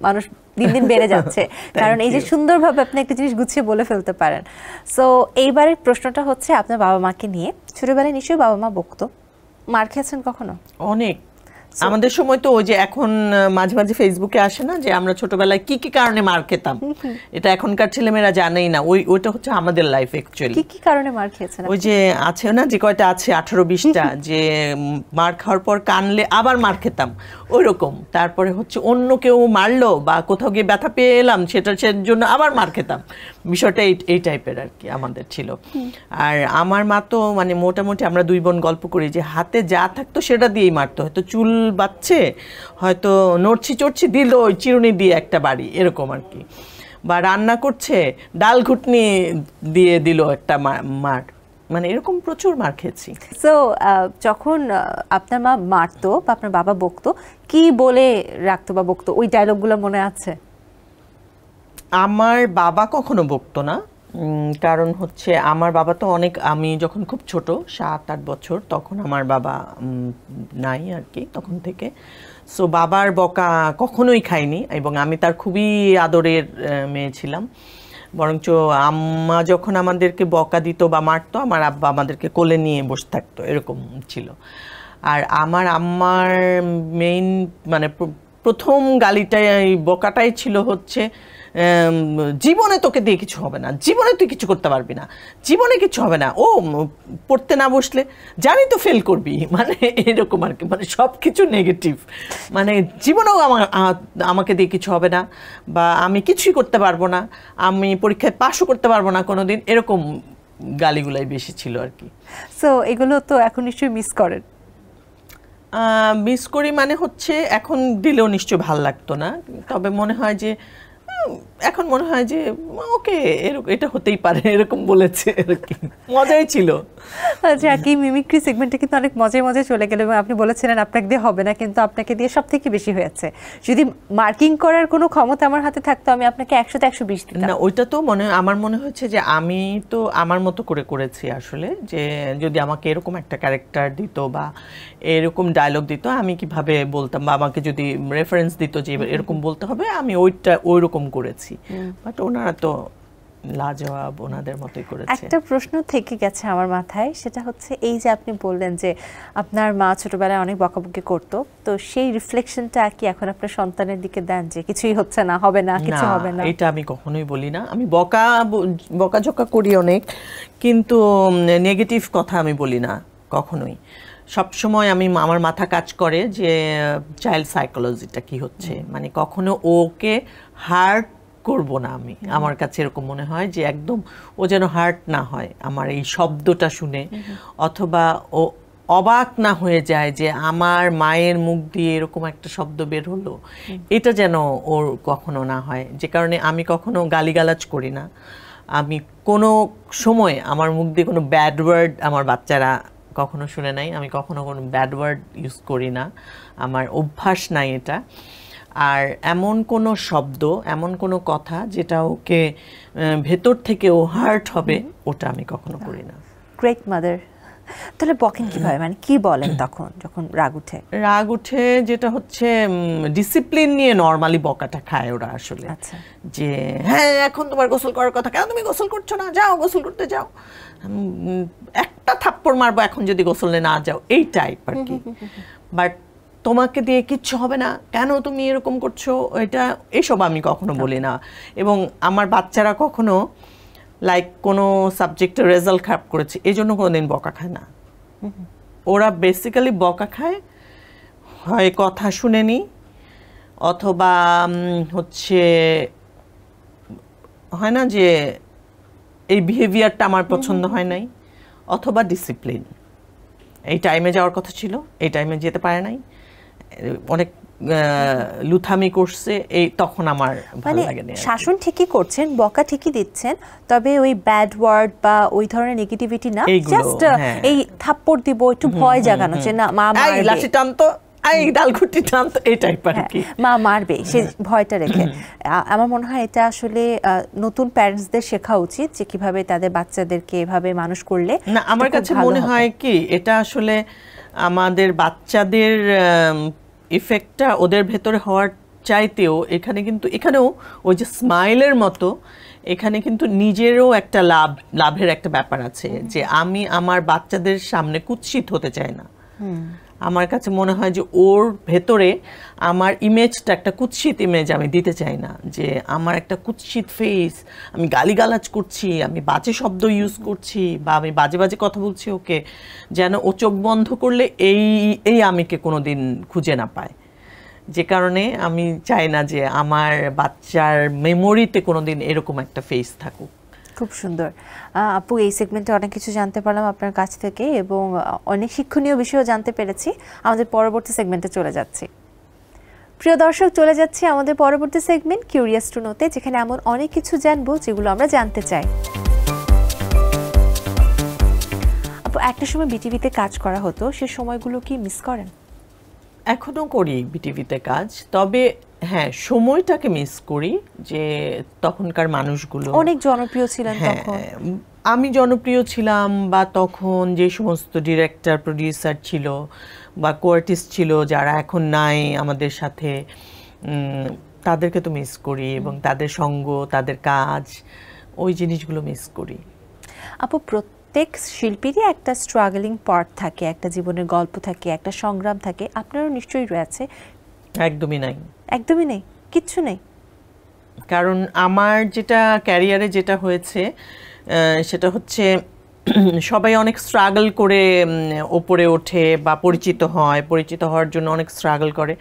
মানুষ দিন দিন বেড়ে যাচ্ছে। কারণ এই যে সুন্দরভাবে আপনি একটা জিনিস গুছিয়ে বলে ফেলতে পারেন। সো এইবারের প্রশ্নটা হচ্ছে আপনার বাবা মাকে নিয়ে। ছোটবেলায় নিশ্চয়ই বাবা মা বকতো, মার খেয়েছেন কখনো? অনেক। আমাদের সময় তো ওই যে এখন মাঝে মাঝে ফেসবুকে আসে না যে আমরা ছোটবেলায় কি কি কারণে মার খেতাম, এটা এখনকার ছেলেমেয়েরা জানেই না। ওইটা হচ্ছে আমাদের লাইফ অ্যাকচুয়ালি। কি কি কারণে মার খেয়েছেন? ওই যে আছে না, যে কয়টা আছে 18-20টা, যে মার খাওয়ার পর কানলে আবার মার খেতাম, ওই রকম। তারপরে হচ্ছে অন্য কেউ মারলো বা কোথাও গিয়ে ব্যথা পেয়ে এলাম, সেটার জন্য আবার মার খেতাম। বিষয়টা এই টাইপের আর কি আমাদের ছিল। আর আমার মা তো মানে মোটামুটি আমরা দুই বোন গল্প করি যে হাতে যা থাকতো সেটা দিয়েই মারতো। হয়তো চুল বাচ্ছে, হয়তো নড়ছি চড়ছি, দিল ওই চিরুনি দিয়ে একটা বাড়ি, এরকম আর কি। বা রান্না করছে, ডাল ঘুটনি দিয়ে দিল একটা মার, মানে এরকম প্রচুর মার খেয়েছি। সো যখন আপনার মা মারতো বা আপনার বাবা বকতো, কি বলে রাখতো বা বকতো, ওই ডায়লগগুলো মনে আছে? আমার বাবা কখনো বকতো না, কারণ হচ্ছে আমার বাবা তো অনেক, আমি যখন খুব ছোট 7-8 বছর, তখন আমার বাবা নাই আর কি তখন থেকে। সো বাবার বকা কখনোই খাইনি, এবং আমি তার খুবই আদরের মেয়ে ছিলাম। বরঞ্চ আম্মা যখন আমাদেরকে বকা দিত বা মারতো, আমার আব্বা আমাদেরকে কোলে নিয়ে বসে থাকতো, এরকম ছিল। আর আমার আম্মার মেইন মানে প্রথম গালিটাই, বকাটাই ছিল হচ্ছে জীবনে তোকে দিয়ে কিছু হবে না, জীবনে তুই কিছু করতে পারবি না, জীবনে কিছু হবে না, ও পড়তে না বসলে জানি তো ফেল করবি, মানে এরকম আর কি। মানে সব কিছু নেগেটিভ, মানে জীবনেও আমাকে দিয়ে কিছু হবে না, বা আমি কিছুই করতে পারবো না, আমি পরীক্ষায় পাশও করতে পারবো না কোনোদিন, এরকম গালিগুলাই বেশি ছিল আর কি। সো এগুলো তো এখন নিশ্চয়ই মিস করেন? মিস করি মানে হচ্ছে এখন দিলেও নিশ্চয়ই ভাল লাগতো না, তবে মনে হয় যে এখন মনে হয় যে ওকে এটা হতেই পারে, এরকম বলেছে আর কি, মজাই ছিল। আচ্ছা, কি মিমিক্রি সেগমেন্টে কিন্তু অনেক মজায় মজায় চলে গেল, এবং আপনি বলেছিলেন আপনাকে দিয়ে হবে না, কিন্তু আপনাকে দিয়ে সব থেকে বেশি হয়েছে। যদি মার্কিং করার কোনো ক্ষমতা আমার হাতে থাকতো, আমি আপনাকে 100তে 120 দিতাম। না, ওইটা তো আমার মনে হচ্ছে যে আমি তো আমার মতো করে করেছি আসলে, যে যদি আমাকে এরকম একটা ক্যারেক্টার দিত বা এরকম ডায়লগ দিত, আমি কিভাবে বলতাম, বা আমাকে যদি রেফারেন্স দিত যে এরকম বলতে হবে, আমি ওই রকম করেছি। বাট ওনারা তো লাজবাব, ওনাদের মতোই করেছে। একটা প্রশ্ন থেকে গেছে আমার মাথায়, সেটা হচ্ছে এই যে আপনি বললেন যে আপনার মা ছোটবেলায় অনেক বকাবকি করতো, তো সেই রিফ্লেকশনটা কি এখন আপনার সন্তানের দিকে দেন যে কিছুই হচ্ছে না, হবে না, কিছু হবে না? এটা আমি কখনোই বলি না। আমি বকাঝকা করি অনেক, কিন্তু নেগেটিভ কথা আমি বলি না কখনোই। সবসময় আমার মাথা কাজ করে যে চাইল্ড সাইকোলজিটা কি হচ্ছে, মানে কখনো ওকে হার্ট করব না আমি। আমার কাছে এরকম মনে হয় যে একদম ও যেন হার্ট না হয় আমার এই শব্দটা শুনে, অথবা ও অবাক না হয়ে যায় যে আমার মায়ের মুখ দিয়ে এরকম একটা শব্দ বের হলো, এটা যেন ওর কখনো না হয়। যে কারণে আমি কখনো গালিগালাজ করি না, আমি কোনো সময় আমার মুখ দিয়ে কোনো ব্যাড ওয়ার্ড আমার বাচ্চারা কখনো শুনে নাই, আমি কখনো কোনো ব্যাড ওয়ার্ড ইউজ করি না, আমার অভ্যাস নাই এটা। আর এমন কোনো শব্দ, এমন কোনো কথা যেটা ওকে ভেতর থেকে ও হার্ট হবে, ওটা আমি কখনো করি না। Great mother. তাহলে বকেন কিভাবে, মানে কি বলেন তখন যখন রাগ উঠে? রাগ উঠে যেটা হচ্ছে ডিসিপ্লিন নিয়ে নর্মালি বকাটা খায় ওরা আসলে। আচ্ছা। যে হ্যাঁ এখন তোমার গোসল করার কথা, কেন তুমি গোসল করছো না, যাও গোসল করতে যাও, একটা থাপ্পড় মারবো এখন যদি গোসলে না যাও, এই টাইপ আর কি। বাট তোমাকে দিয়ে কিচ্ছু হবে না, কেন তুমি এরকম করছো, এটা এসব আমি কখনো বলি না। এবং আমার বাচ্চারা কখনো লাইক কোনো সাবজেক্টের রেজাল্ট খারাপ করেছে এই জন্য কোনোদিন বকা খায় না। ওরা বেসিক্যালি বকা খায় হয় কথা শুনেনি, অথবা হচ্ছে হয় না যে এই বিহেভিয়ারটা আমার পছন্দ হয় নাই, অথবা ডিসিপ্লিন, এই টাইমে যাওয়ার কথা ছিল, এই টাইমে যেতে পারে নাই, অনেক লুথামি করছে, এই তখন আমার ভালো লাগে না। শাসন ঠিকই করছেন, বকা ঠিকই দিচ্ছেন, তবে ওই ব্যাড ওয়ার্ড বা ওই ধরনের নেগেটিভিটি না, জাস্ট এই থাপ্পড় দিব একটু ভয় জাগানো, যে না মা মারবে, লাঠি টানতো, এই ডালঘুটি টানতো, এই টাইপ আর কি, মা মারবে, সে ভয়টা রেখে। আমার মনে হয় এটা আসলে নতুন প্যারেন্টসদের শেখা উচিত যে কিভাবে তাদের বাচ্চাদেরকে এভাবে মানুষ করলে। না, আমার কাছে মনে হয় কি এটা আসলে আমাদের বাচ্চাদের ইফেক্টটা ওদের ভেতরে হওয়ার চাইতেও এখানেও ওই যে স্মাইলের মতো এখানে কিন্তু নিজেরও একটা লাভের একটা ব্যাপার আছে, যে আমি আমার বাচ্চাদের সামনে কুৎসিত হতে চাই না। আমার কাছে মনে হয় যে ওর ভেতরে আমার ইমেজটা একটা কুৎসিত ইমেজ আমি দিতে চাই না, যে আমার একটা কুৎসিত ফেস, আমি গালিগালাজ করছি, আমি বাজে শব্দ ইউজ করছি, বা আমি বাজে বাজে কথা বলছি ওকে, যেন ও চোখ বন্ধ করলে এই আমিকে কোনো দিন খুঁজে না পায়। যে কারণে আমি চাই না যে আমার বাচ্চার মেমোরিতে কোনো দিন এরকম একটা ফেস থাকুক। খুব সুন্দর আপু, এই সেগমেন্টে অনেক কিছু জানতে পারলাম আপনার কাছ থেকে এবং অনেক শিক্ষণীয় বিষয়ও জানতে পেরেছি। আমাদের পরবর্তী সেগমেন্টে চলে যাচ্ছি। প্রিয় দর্শক, চলে যাচ্ছি আমাদের পরবর্তী সেগমেন্ট কিউরিয়াস টু নোতে, যেখানে এমন অনেক কিছু জানবো যেগুলো আমরা জানতে চাই। আপু, একটা সময় বিটিভিতে কাজ করা হতো, সে সময়গুলো কি মিস করেন? এখনো করি বিটিভিতে কাজ, তবে হ্যাঁ সময়টাকে মিস করি, যে তখনকার মানুষগুলো অনেক জনপ্রিয় ছিলেন তখন। আমি জনপ্রিয় ছিলাম, বা তখন যে সমস্ত ডিরেক্টর প্রডিউসার ছিল বা কোয়ার্টিস্ট ছিল যারা এখন নাই আমাদের সাথে, তাদেরকে তো মিস করি, এবং তাদের সঙ্গ, তাদের কাজ, ওই জিনিসগুলো মিস করি। আপু, প্রত্যেক শিল্পীরই একটা স্ট্রাগলিং পার্ট থাকে, একটা জীবনের গল্প থাকে, একটা সংগ্রাম থাকে, আপনারও নিশ্চয়ই রয়েছে। একদমই নাই। একদমই নেই, কিচ্ছু নেই? কারণ আমার যেটা ক্যারিয়ারে যেটা হয়েছে সেটা হচ্ছে সবাই অনেক স্ট্রাগল করে ওপরে ওঠে বা পরিচিত হওয়ার জন্য অনেক স্ট্রাগল করে।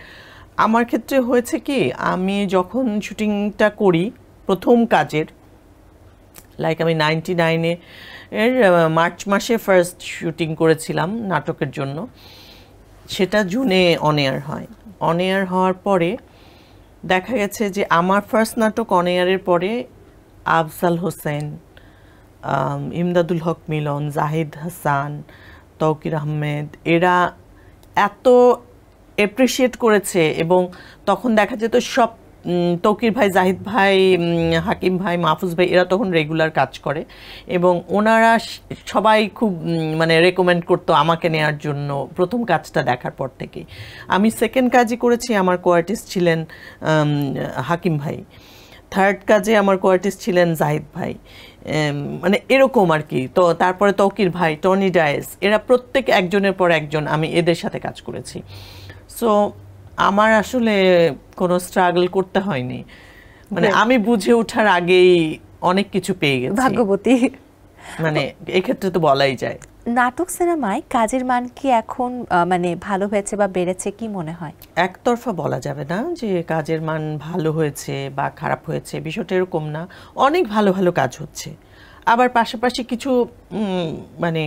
আমার ক্ষেত্রে হয়েছে কি, আমি যখন শুটিংটা করি প্রথম কাজের, লাইক আমি 99 এর মার্চ মাসে ফার্স্ট শুটিং করেছিলাম নাটকের জন্য, সেটা জুনে অন এয়ার হয়। অন এয়ার হওয়ার পরে দেখা গেছে যে আমার ফার্স্ট নাটক অন এয়ারের পরে আফজাল হোসেন, ইমদাদুল হক মিলন, জাহিদ হাসান, তৌকির আহমেদ, এরা এত অ্যাপ্রিসিয়েট করেছে। এবং তখন দেখা যেত সব তৌকির ভাই, জাহিদ ভাই, হাকিম ভাই, মাহফুজ ভাই, এরা তখন রেগুলার কাজ করে, এবং ওনারা সবাই খুব মানে রেকমেন্ড করতো আমাকে নেওয়ার জন্য প্রথম কাজটা দেখার পর থেকে। আমি সেকেন্ড কাজই করেছি, আমার কোয়ার্টিস্ট ছিলেন হাকিম ভাই, থার্ড কাজে আমার কোয়ার্টিস্ট ছিলেন জাহিদ ভাই, মানে এরকম আর কি। তো তারপরে তৌকির ভাই, টনি ডায়েস, এরা প্রত্যেক একজনের পর একজন, আমি এদের সাথে কাজ করেছি। সো আমার আসলে কোনো স্ট্রাগল করতে হয়নি, মানে আমি বুঝে ওঠার আগেই অনেক কিছু পেয়ে গেছি, ভাগ্যবতী। মানে এক্ষেত্রে তো বলাই যায়। নাটক সিনেমায় কাজের মান কি এখন মানে ভালো হয়েছে বা বেড়েছে, কি মনে হয়? একতরফা বলা যাবে না যে কাজের মান ভালো হয়েছে বা খারাপ হয়েছে, বিষয়টা এরকম না। অনেক ভালো ভালো কাজ হচ্ছে, আবার পাশাপাশি কিছু মানে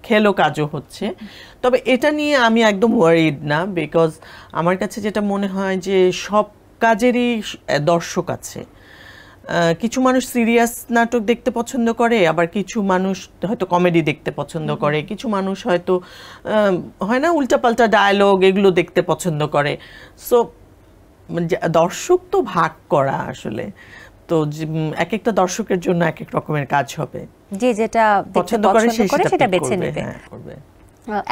খেলো কাজও হচ্ছে। তবে এটা নিয়ে আমি একদম ওয়ারিড না, বিকজ আমার কাছে যেটা মনে হয় যে সব কাজেরই দর্শক আছে। কিছু মানুষ সিরিয়াস নাটক দেখতে পছন্দ করে, আবার কিছু মানুষ হয়তো কমেডি দেখতে পছন্দ করে, কিছু মানুষ হয়তো হয় না উল্টাপাল্টা ডায়ালগ এগুলো দেখতে পছন্দ করে। সো দর্শক তো ভাগ করা আসলে, তো এক একটা দর্শকের জন্য এক এক রকমের কাজ হবে, যে যেটা পছন্দ করে সেটা বেছে নেবে।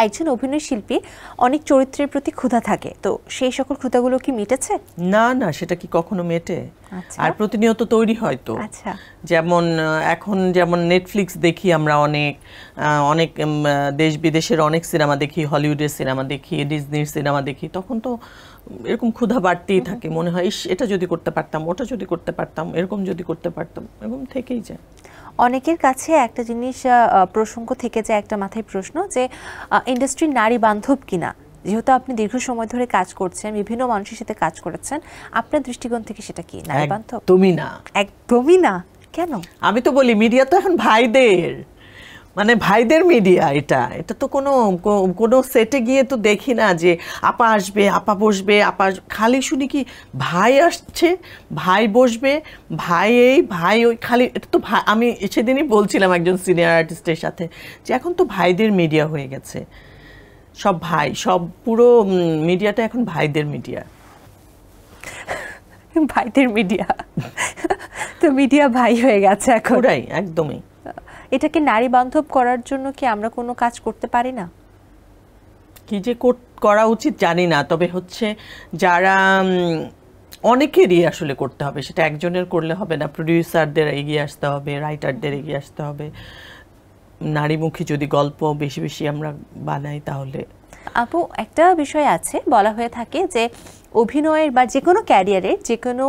একজন অভিনয় শিল্পী অনেক চরিত্রের প্রতি ক্ষুধা থাকে, তো সেই সকল ক্ষুধাগুলো কি মিটেছে? না না, সেটা কি কখনো মেটে? আর প্রতিনিয়ত তৈরি হয় তো। যেমন এখন যেমন নেটফ্লিক্স দেখি আমরা, অনেক অনেক দেশ বিদেশের অনেক সিনেমা দেখি, হলিউডের সিনেমা দেখি, ডিজনির সিনেমা দেখি, তখন তো এরকম ক্ষুধা বাড়তেই থাকে, মনে হয় ইস এটা যদি করতে পারতাম, ওটা যদি করতে পারতাম, এরকম যদি করতে পারতাম, এরকম থেকেই যায়। অনেকের কাছে একটা জিনিস প্রসঙ্গ থেকে যায়, একটা মাথায় প্রশ্ন যে ইন্ডাস্ট্রি নারী বান্ধব কিনা। যেহেতু আপনি দীর্ঘ সময় ধরে কাজ করছেন, বিভিন্ন মানুষের সাথে কাজ করেছেন, আপনার দৃষ্টিকোণ থেকে সেটা কি নারী বান্ধব? একদমই না, একদমই না। কেন? আমি তো বলি মিডিয়া তো এখন ভাইদের, মানে ভাইদের মিডিয়া। এটা তো কোনো সেটে গিয়ে তো দেখি না যে আপা আসবে, আপা বসবে, আপা খালি শুনি কি ভাই আসছে, ভাই বসবে, ভাই এই ভাই ওই, খালি এটা তো ভাই। আমি সেদিনই বলছিলাম একজন সিনিয়র আর্টিস্টের সাথে যে এখন তো ভাইদের মিডিয়া হয়ে গেছে, সব ভাই, সব পুরো মিডিয়াটা এখন ভাইদের মিডিয়া। ভাইদের মিডিয়া তো মিডিয়া ভাই হয়ে গেছে এখন। পুরাই, একদমই। এটাকে নারী বান্ধব করার জন্য কি আমরা কোনো কাজ করতে পারি না? কি যে করা উচিত জানি না, তবে হচ্ছে যারা অনেকেরই আসলে করতে হবে, সেটা একজনের করলে হবে না, প্রডিউসারদের এগিয়ে আসতে হবে, রাইটারদের এগিয়ে আসতে হবে। নারীমুখী যদি গল্প বেশি বেশি আমরা বানাই তাহলে। আপু, একটা বিষয় আছে, বলা হয়ে থাকে যে অভিনয়ের বা যে কোনো ক্যারিয়ারে, যে কোনো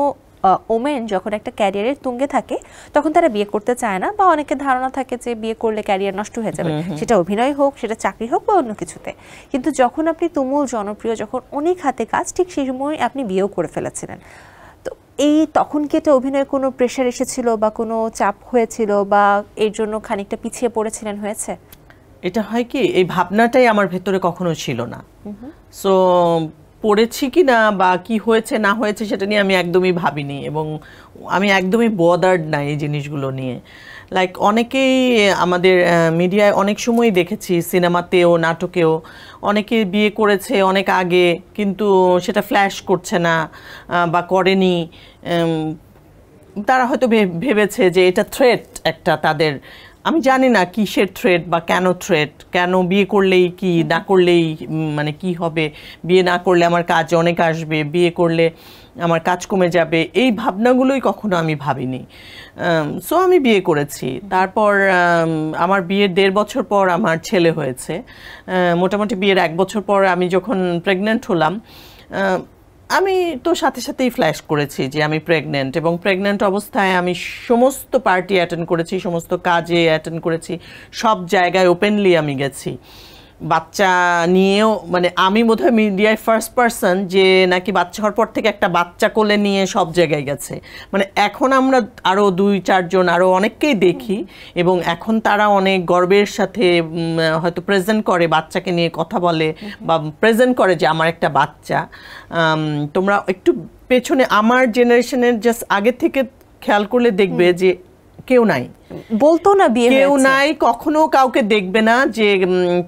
ওমেন যখন একটা ক্যারিয়ারের তুঙ্গে থাকে তখন তারা বিয়ে করতে চায় না, বা অনেকের ধারণা থাকে যে বিয়ে করলে ক্যারিয়ার নষ্ট হয়ে যাবে, সেটা অভিনয় হোক, সেটা চাকরি হোক বা অন্য কিছুতে। কিন্তু যখন আপনি তুমুল জনপ্রিয়, যখন অনেক হাতে কাজ, ঠিক সেই সময় আপনি বিয়েও করে ফেলেছিলেন। তো তখন কি এটা অভিনয়ে কোনো প্রেশার এসেছিল বা কোনো চাপ হয়েছিল, বা এর জন্য খানিকটা পিছিয়ে পড়েছিলেন? হয়েছে এটা হয় কি, এই ভাবনাটাই আমার ভেতরে কখনো ছিল না। সো পড়েছি কি না বা কি হয়েছে না হয়েছে সেটা নিয়ে আমি একদমই ভাবিনি, এবং আমি একদমই বদার্ড না এই জিনিসগুলো নিয়ে। লাইক অনেকেই আমাদের মিডিয়ায় অনেক সময় দেখেছি, সিনেমাতেও নাটকেও অনেকে বিয়ে করেছে অনেক আগে, কিন্তু সেটা ফ্ল্যাশ করছে না বা করেনি। তারা হয়তো ভেবেছে যে এটা থ্রেট একটা তাদের। আমি জানি না কিসের থ্রেট বা কেন থ্রেট, কেন বিয়ে করলেই কি, না করলেই মানে কি হবে, বিয়ে না করলে আমার কাজ অনেক আসবে, বিয়ে করলে আমার কাজ কমে যাবে, এই ভাবনাগুলোই কখনো আমি ভাবিনি। সো আমি বিয়ে করেছি। তারপর আমার বিয়ের 1.5 বছর পর আমার ছেলে হয়েছে। মোটামুটি বিয়ের 1 বছর পর আমি যখন প্রেগনেন্ট হলাম, আমি তো সাথে সাথেই ফ্ল্যাশ করেছি যে আমি প্রেগনেন্ট, এবং প্রেগনেন্ট অবস্থায় আমি সমস্ত পার্টি অ্যাটেন্ড করেছি, সমস্ত কাজে অ্যাটেন্ড করেছি, সব জায়গায় ওপেনলি আমি গেছি। বাচ্চা নিয়েও, মানে আমি বোধহয় মিডিয়ায় ফার্স্ট পারসন যে নাকি বাচ্চা হওয়ার পর থেকে একটা বাচ্চা কোলে নিয়ে সব জায়গায় গেছে। মানে এখন আমরা আরও 2-4 জন আরও অনেককেই দেখি, এবং এখন তারা অনেক গর্বের সাথে হয়তো প্রেজেন্ট করে, বাচ্চাকে নিয়ে কথা বলে বা প্রেজেন্ট করে যে আমার একটা বাচ্চা। তোমরা একটু পেছনে আমার জেনারেশনের জাস্ট আগে থেকে খেয়াল করলে দেখবে যে কেউ নাই, বলতো না বিয়ে কেউ নাই, কখনো কাউকে দেখবে না যে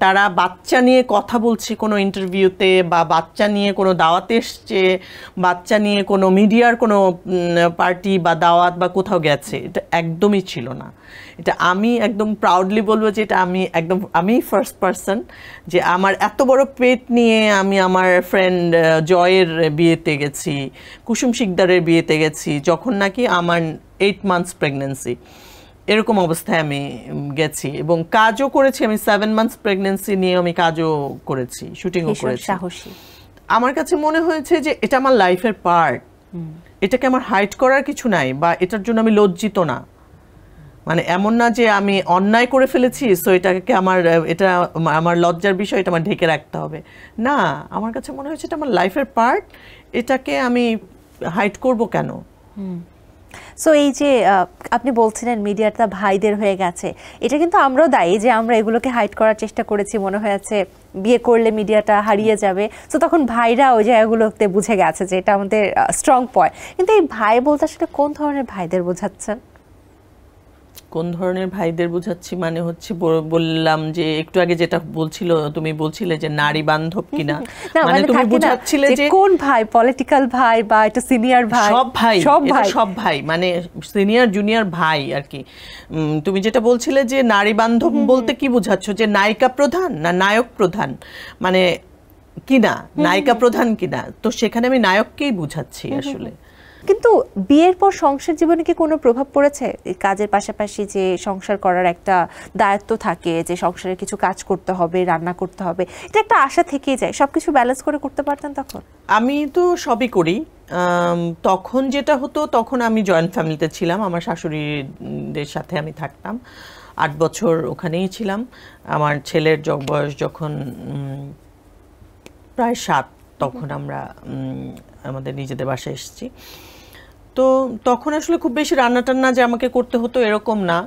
তারা বাচ্চা নিয়ে কথা বলছে কোনো ইন্টারভিউতে, বা বাচ্চা নিয়ে কোনো দাওয়াতে এসছে, বাচ্চা নিয়ে কোনো মিডিয়ার কোনো পার্টি বা দাওয়াত বা কোথাও গেছে। এটা একদমই ছিল না। এটা আমি একদম প্রাউডলি বলবো যে এটা আমি ফার্স্ট পারসন যে আমার এত বড় পেট নিয়ে আমি আমার ফ্রেন্ড জয়ের বিয়েতে গেছি, কুসুম শিকদারের বিয়েতে গেছি, যখন নাকি আমার 8 মান্থস প্রেগনেন্সি, এরকম অবস্থায় আমি গেছি, এবং কাজও করেছি। আমি 7 মান্থস প্রেগনেন্সি নিয়ে আমি কাজও করেছি, শুটিংও করেছি। আমার কাছে মনে হয়েছে যে এটা আমার লাইফের পার্ট, এটাকে আমার হাইড করার কিছু নাই, বা এটার জন্য আমি লজ্জিত না। মানে এমন না যে আমি অন্যায় করে ফেলেছি সো এটা আমার লজ্জার বিষয়, এটা আমার ঢেকে রাখতে হবে না। আমার কাছে মনে হয়েছে এটা আমার লাইফের পার্ট, এটাকে আমি হাইড করব কেন? সো এই যে আপনি বলছিলেন মিডিয়াটা ভাইদের হয়ে গেছে, এটা কিন্তু আমরাও দায়ী যে আমরা এগুলোকে হাইড করার চেষ্টা করেছি, মনে হয়েছে বিয়ে করলে মিডিয়াটা হারিয়ে যাবে। তো তখন ভাইরা ওই জায়গাগুলোতে বুঝে গেছে যে এটা আমাদের স্ট্রং পয়েন্ট। কিন্তু এই ভাই বলতে আসলে কোন ধরনের ভাইদের বোঝাচ্ছেন? কোন ধরনের ভাইদের বোঝাচ্ছি মানে হচ্ছে বললাম যে একটু আগে যেটা তুমি বলছিলে যে নারী বান্ধব কিনা, মানে তুমি বুঝাচ্ছিলে যে কোন ভাই, পলিটিক্যাল ভাই বা এটা সিনিয়র ভাই? সব ভাই মানে সিনিয়র জুনিয়র ভাই আর কি। তুমি যেটা বলছিলে যে নারী বান্ধব বলতে কি বোঝাচ্ছ, যে নায়িকা প্রধান না নায়ক প্রধান মানে কিনা, নায়িকা প্রধান কিনা? তো সেখানে আমি নায়ককেই বুঝাচ্ছি আসলে। কিন্তু বিয়ের পর সংসার জীবনে কি কোনো প্রভাব পড়েছে? কাজের পাশাপাশি যে সংসার করার একটা দায়িত্ব থাকে, যে সংসারে কিছু কাজ করতে হবে, রান্না করতে হবে, এটা একটা আশা থেকেই যায়, সবকিছু ব্যালেন্স করে করতে পারতেন তখন? আমি তো সবই করি। তখন যেটা হতো, তখন আমি জয়েন্ট ফ্যামিলিতে ছিলাম, আমার শাশুড়িদের সাথে আমি থাকতাম, 8 বছর ওখানেই ছিলাম। আমার ছেলের বয়স যখন প্রায় 7, তখন আমরা আমাদের নিজেদের বাসায় এসেছি। তো তখন আসলে খুব বেশি রান্না টান্না যে আমাকে করতে হতো এরকম না,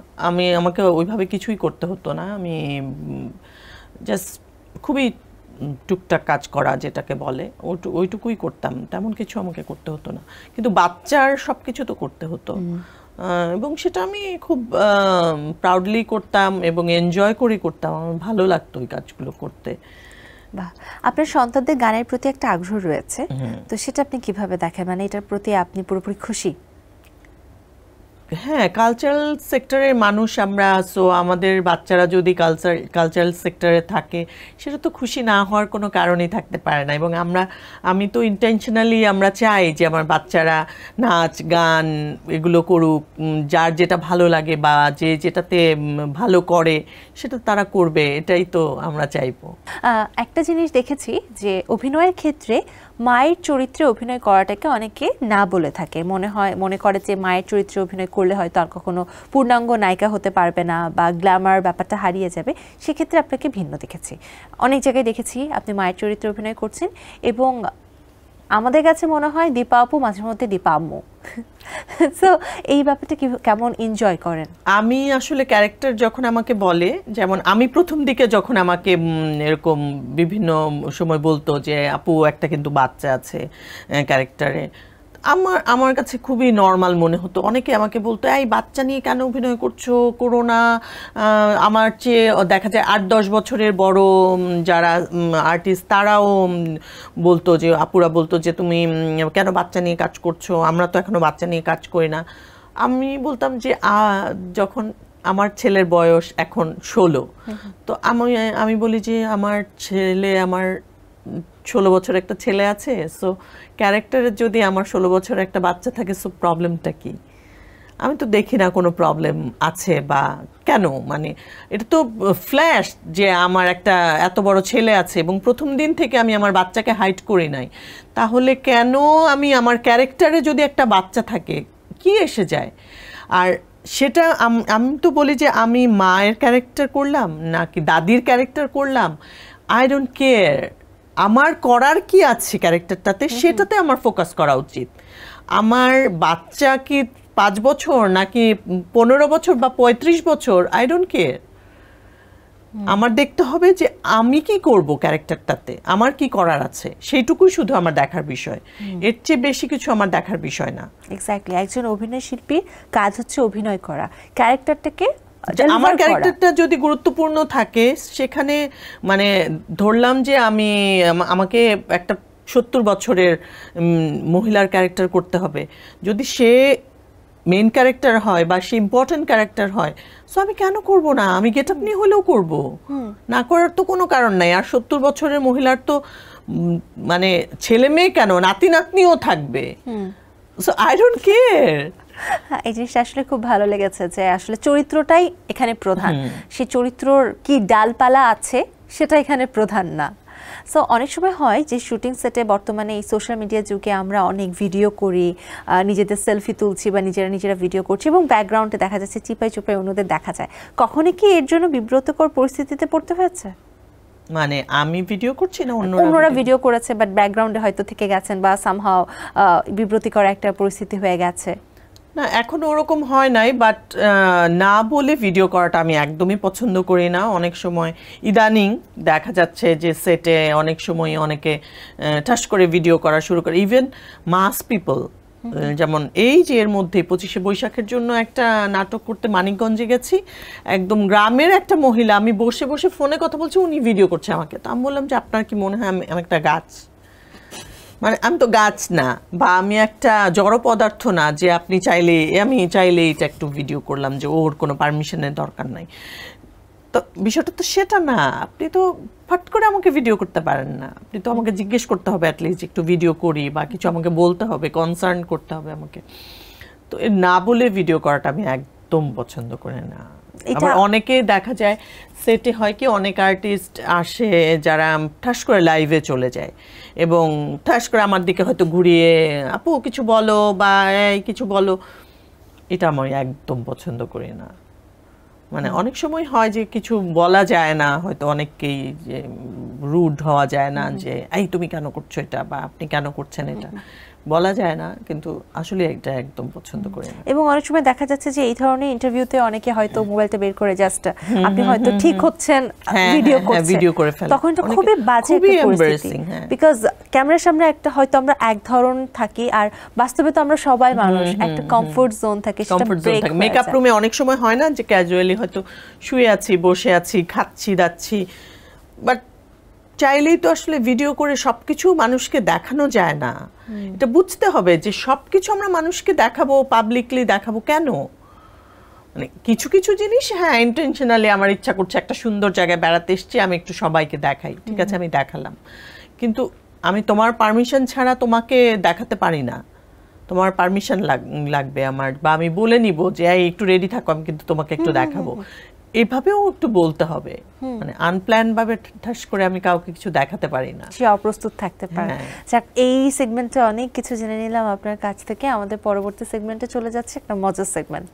আমাকে ওইভাবে কিছুই করতে হতো না। আমি জাস্ট খুবই টুকটাক কাজ করা যেটাকে বলে ওইটুকুই করতাম, তেমন কিছু আমাকে করতে হতো না। কিন্তু বাচ্চার সব কিছু তো করতে হতো, এবং সেটা আমি খুব প্রাউডলি করতাম এবং এনজয় করে করতাম। আমার ভালো লাগতো ওই কাজগুলো করতে। বাহ, আপনার সন্তানদের গানের প্রতি একটা আগ্রহ রয়েছে, তো সেটা আপনি কিভাবে দেখেন? মানে এটার প্রতি আপনি পুরোপুরি খুশি? হ্যাঁ, কালচারাল সেক্টরের মানুষ আমরা, সো আমাদের বাচ্চারা যদি কালচারাল সেক্টরে থাকে, সেটা তো খুশি না হওয়ার কোনো কারণই থাকতে পারে না। এবং আমি তো ইন্টেনশনালি আমরা চাই যে আমার বাচ্চারা নাচ গান এগুলো করুক, যার যেটা ভালো লাগে বা যে যেটাতে ভালো করে সেটা তারা করবে, এটাই তো আমরা চাইবো। একটা জিনিস দেখেছি যে অভিনয়ের ক্ষেত্রে মায়ের চরিত্রে অভিনয় করাটাকে অনেকে না বলে থাকে, মনে করে যে মায়ের চরিত্রে অভিনয় করলে হয়তো আর কখনো পূর্ণাঙ্গ নায়িকা হতে পারবে না বা গ্ল্যামার ব্যাপারটা হারিয়ে যাবে। সেক্ষেত্রে আপনাকে ভিন্ন দেখেছি, অনেক জায়গায় দেখেছি আপনি মায়ের চরিত্রে অভিনয় করছেন, এবং আমাদের কাছে মনে হয় দীপা আপু মাঝে মধ্যে দীপা আম্মু। সো এই ব্যাপারটা কেমন এনজয় করেন? আমি আসলে ক্যারেক্টার যখন আমাকে বলে, যেমন আমি প্রথম দিকে যখন আমাকে এরকম বিভিন্ন সময় বলতো যে আপু একটা কিন্তু বাচ্চা আছে ক্যারেক্টারে, আমার কাছে খুবই নর্মাল মনে হতো। অনেকে আমাকে বলতো এই বাচ্চা নিয়ে কেন অভিনয় করছো, করো না। আমার চেয়ে দেখা যায় 8-10 বছরের বড় যারা আর্টিস্ট তারাও বলতো, যে আপুরা বলতো যে তুমি কেন বাচ্চা নিয়ে কাজ করছো, আমরা তো এখনো বাচ্চা নিয়ে কাজ করি না। আমি বলতাম যে যখন আমার ছেলের বয়স এখন 16, তো আমি বলি যে আমার 16 বছর একটা ছেলে আছে, সো ক্যারেক্টারের যদি আমার 16 বছর একটা বাচ্চা থাকে, সো প্রবলেমটা কি? আমি তো দেখি না কোনো প্রবলেম আছে বা কেন, মানে এটা তো ফ্ল্যাশ যে আমার একটা এত বড় ছেলে আছে এবং প্রথম দিন থেকে আমি আমার বাচ্চাকে হাইড করি নাই, তাহলে কেন আমি আমার ক্যারেক্টারে যদি একটা বাচ্চা থাকে কি এসে যায়? আর সেটা আমি তো বলি যে আমি মায়ের ক্যারেক্টার করলাম নাকি দাদির ক্যারেক্টার করলাম, আই ডোন্ট কেয়ার। আমার করার কি আছে ক্যারেক্টারটাতে, সেটাতে আমার ফোকাস করা উচিত। আমার বাচ্চা কি 5 বছর নাকি 15 বছর বা 35 বছর, আই ডোন্ট কেয়ার। আমার দেখতে হবে যে আমি কি করব ক্যারেক্টারটাতে, আমার কি করার আছে, সেইটুকুই শুধু আমার দেখার বিষয়, এর চেয়ে বেশি কিছু আমার দেখার বিষয় না। এক্স্যাক্টলি, একজন অভিনয় শিল্পীর কাজ হচ্ছে অভিনয় করা, ক্যারেক্টারটাকে আমার ক্যারেক্টারটা যদি গুরুত্বপূর্ণ থাকে, সেখানে মানে ধরলাম যে আমাকে একটা 70 বছরের মহিলার ক্যারেক্টার করতে হবে, যদি সে মেইন ক্যারেক্টার হয় বা সে ইম্পর্টেন্ট ক্যারেক্টার হয়, সো আমি কেন করব না? আমি গেট আপ নিয়ে হলেও করব, না করার তো কোনো কারণ নাই। আর 70 বছরের মহিলার তো মানে ছেলে মেয়ে কেন, নাতি নাতনিও থাকবে, সো আই ডোন্ট কেয়ার। এই জিনিসটা আসলে খুব ভালো লেগেছে যে আসলে চরিত্রটাই এখানে প্রধান, সেই চরিত্রর কি ডালপালা আছে সেটা এখানে প্রধান না। সো অনেক সময় হয় যে শুটিং সেটে বর্তমানে এই সোশ্যাল মিডিয়া যুগে আমরা অনেক ভিডিও করি, নিজেদের সেলফি তুলছি বা নিজেরা ভিডিও করছি, এবং ব্যাকগ্রাউন্ডে দেখা যাচ্ছে চিপাই চুপাই অন্যদের দেখা যায়। কখনই কি এর জন্য বিব্রতকর পরিস্থিতিতে পড়তে হয়েছে? মানে আমি ভিডিও করছি না অন্যরা ভিডিও করেছে, বাট ব্যাকগ্রাউন্ডে হয়তো থেকে গেছেন বা সামহাও বিব্রতিকর একটা পরিস্থিতি হয়ে গেছে? না এখনো ওরকম হয় নাই, বাট না বলে ভিডিও করাটা আমি একদমই পছন্দ করি না। অনেক সময় ইদানিং দেখা যাচ্ছে যে সেটে অনেক সময় অনেকে ঠাস করে ভিডিও করা শুরু করে, ইভেন মাস পিপল। যেমন এই যে এর মধ্যে 25শে বৈশাখের জন্য একটা নাটক করতে মানিকগঞ্জে গেছি, একদম গ্রামের একটা মহিলা, আমি বসে বসে ফোনে কথা বলছি, উনি ভিডিও করছে আমাকে। তো আমি বললাম যে আপনার কি মনে হয় আমি একটা গাছ? মানে আমি তো গাছ না, বা আমি একটা জড় পদার্থ না যে আপনি আমি চাইলে এটা একটু ভিডিও করলাম, যে ওর কোনো পারমিশনের দরকার নাই। তো বিষয়টা তো সেটা না। আপনি তো ফট করে আমাকে ভিডিও করতে পারেন না, আপনি তো আমাকে জিজ্ঞেস করতে হবে অ্যাটলিস্ট একটু ভিডিও করি, বা কিছু আমাকে বলতে হবে, কনসার্ন করতে হবে আমাকে। তো না বলে ভিডিও করাটা আমি একদম পছন্দ করি না। আবার অনেকে দেখা যায় সেটে হয় কি, অনেক আর্টিস্ট আসে যারা ঠাস করে লাইভে চলে যায় এবং ঠাস করে আমার দিকে হয়তো ঘুরিয়ে আপু কিছু বলো বা এই কিছু বলো, এটা আমি একদম পছন্দ করি না। মানে অনেক সময় হয় যে কিছু বলা যায় না, হয়তো অনেককেই যে রুড হওয়া যায় না, যে এই তুমি কেন করছো এটা, বা আপনি কেন করছেন এটা, বলা যায় না, কিন্তু আসলে এটা একদম পছন্দ করি না। এবং অনেক সময় দেখা যাচ্ছে যে এই ধরনের ইন্টারভিউতে অনেকে হয়তো মোবাইলটা বের করে জাস্ট আপনি হয়তো ঠিক হচ্ছেন ভিডিও করছেন, ভিডিও করে ফেলে, তখন এটা খুবই বাজে একটা পরিস্থিতি। বিকজ ক্যামেরার সামনে একটা হয়তো আমরা এক ধরন থাকি, আর বাস্তবে তো আমরা সবাই মানুষ, একটা কমফোর্ট জোন থাকে, সেটা ব্রেক হয়ে যায়। মেকআপ রুমে অনেক সময় হয় না যে ক্যাজুয়ালি হয়তো শুয়ে আছি, বসে আছি, খাচ্ছি দাচ্ছি, বাট চাইলেই তো আসলে ভিডিও করে সবকিছু মানুষকে দেখানো যায় না। এটা বুঝতে হবে যে সবকিছু আমরা মানুষকে দেখাবো, পাবলিকলি দেখাবো কেন? মানে কিছু কিছু জিনিস হ্যাঁ ইন্টেনশনালি আমার ইচ্ছা করছে একটা সুন্দর জায়গায় বেড়াতে এসেছি, আমি একটু সবাইকে দেখাই, ঠিক আছে আমি দেখালাম, কিন্তু আমি তোমার পারমিশন ছাড়া তোমাকে দেখাতে পারি না। তোমার পারমিশন লাগবে আমার, বা আমি বলে নিব যে এই একটু রেডি থাকো, আমি কিন্তু তোমাকে একটু দেখাবো। এভাবেও একটু বলতে হবে, মানে আনপ্ল্যান ভাবে ঠাস করে আমি কাউকে কিছু দেখাতে পারি না, সে অপ্রস্তুত থাকতে পারে। যাক, এই সেগমেন্টে অনেক কিছু জেনে নিলাম আপনার কাছ থেকে। আমাদের পরবর্তী সেগমেন্টে চলে যাচ্ছে একটা মজার সেগমেন্ট।